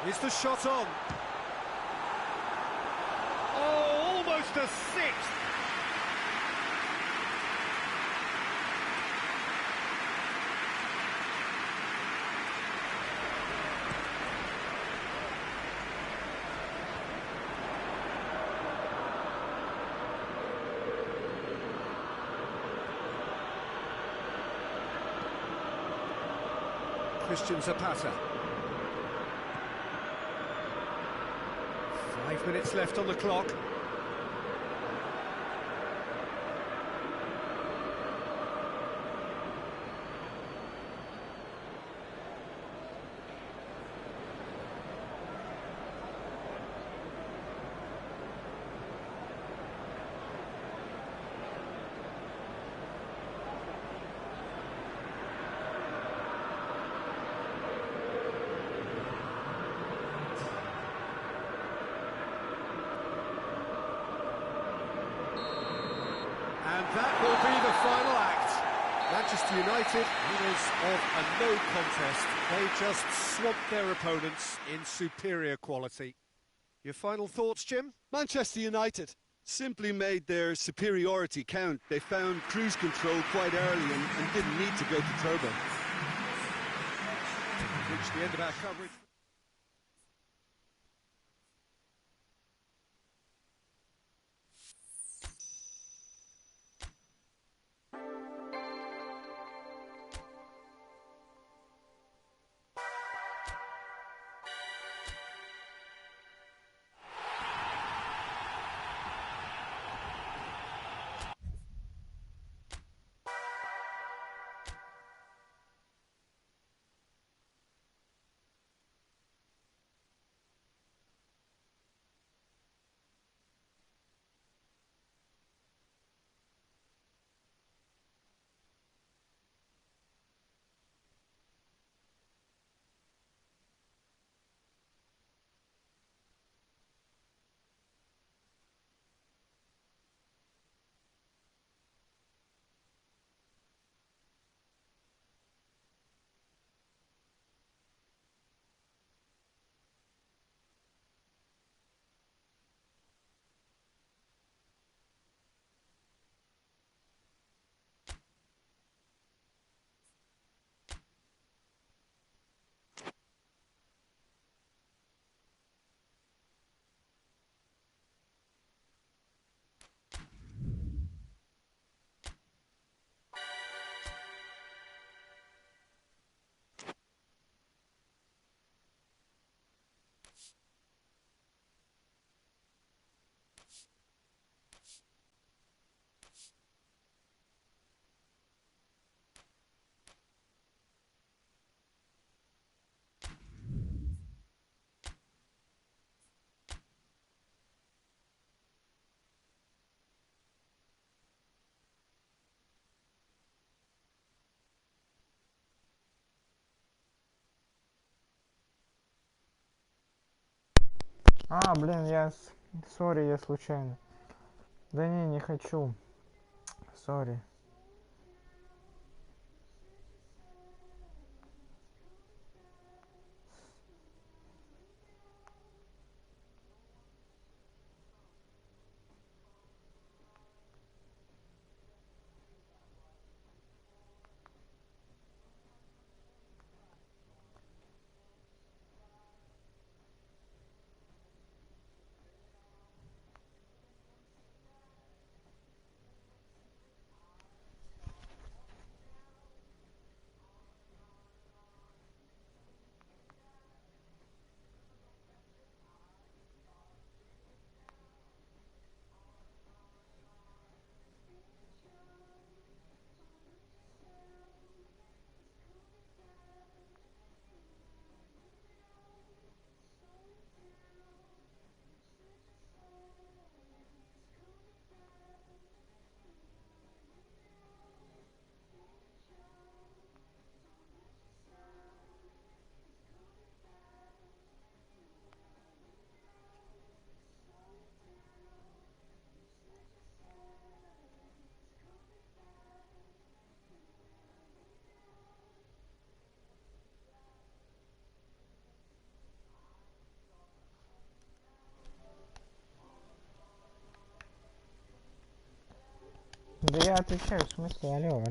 Speaker 2: Is the shot on? Oh, almost a sixth! Christian Zapata. 5 minutes left on the clock. And that will be the final act. Manchester United, winners of a no contest. They just swamped their opponents in superior quality. Your final thoughts, Jim?
Speaker 3: Manchester United, simply made their superiority count. They found cruise control quite early and didn't need to go to turbo.
Speaker 2: Reached the end of our coverage.
Speaker 1: А, блин, сори, я случайно. Да не хочу. Сори. Да я отвечаю, в смысле, алло.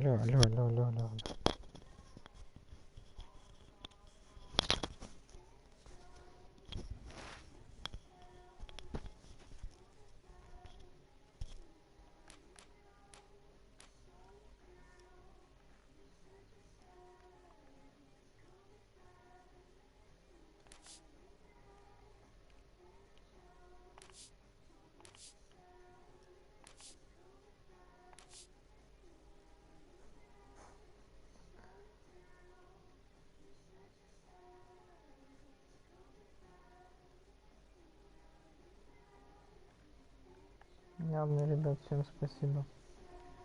Speaker 1: Ладно, ребят, всем спасибо.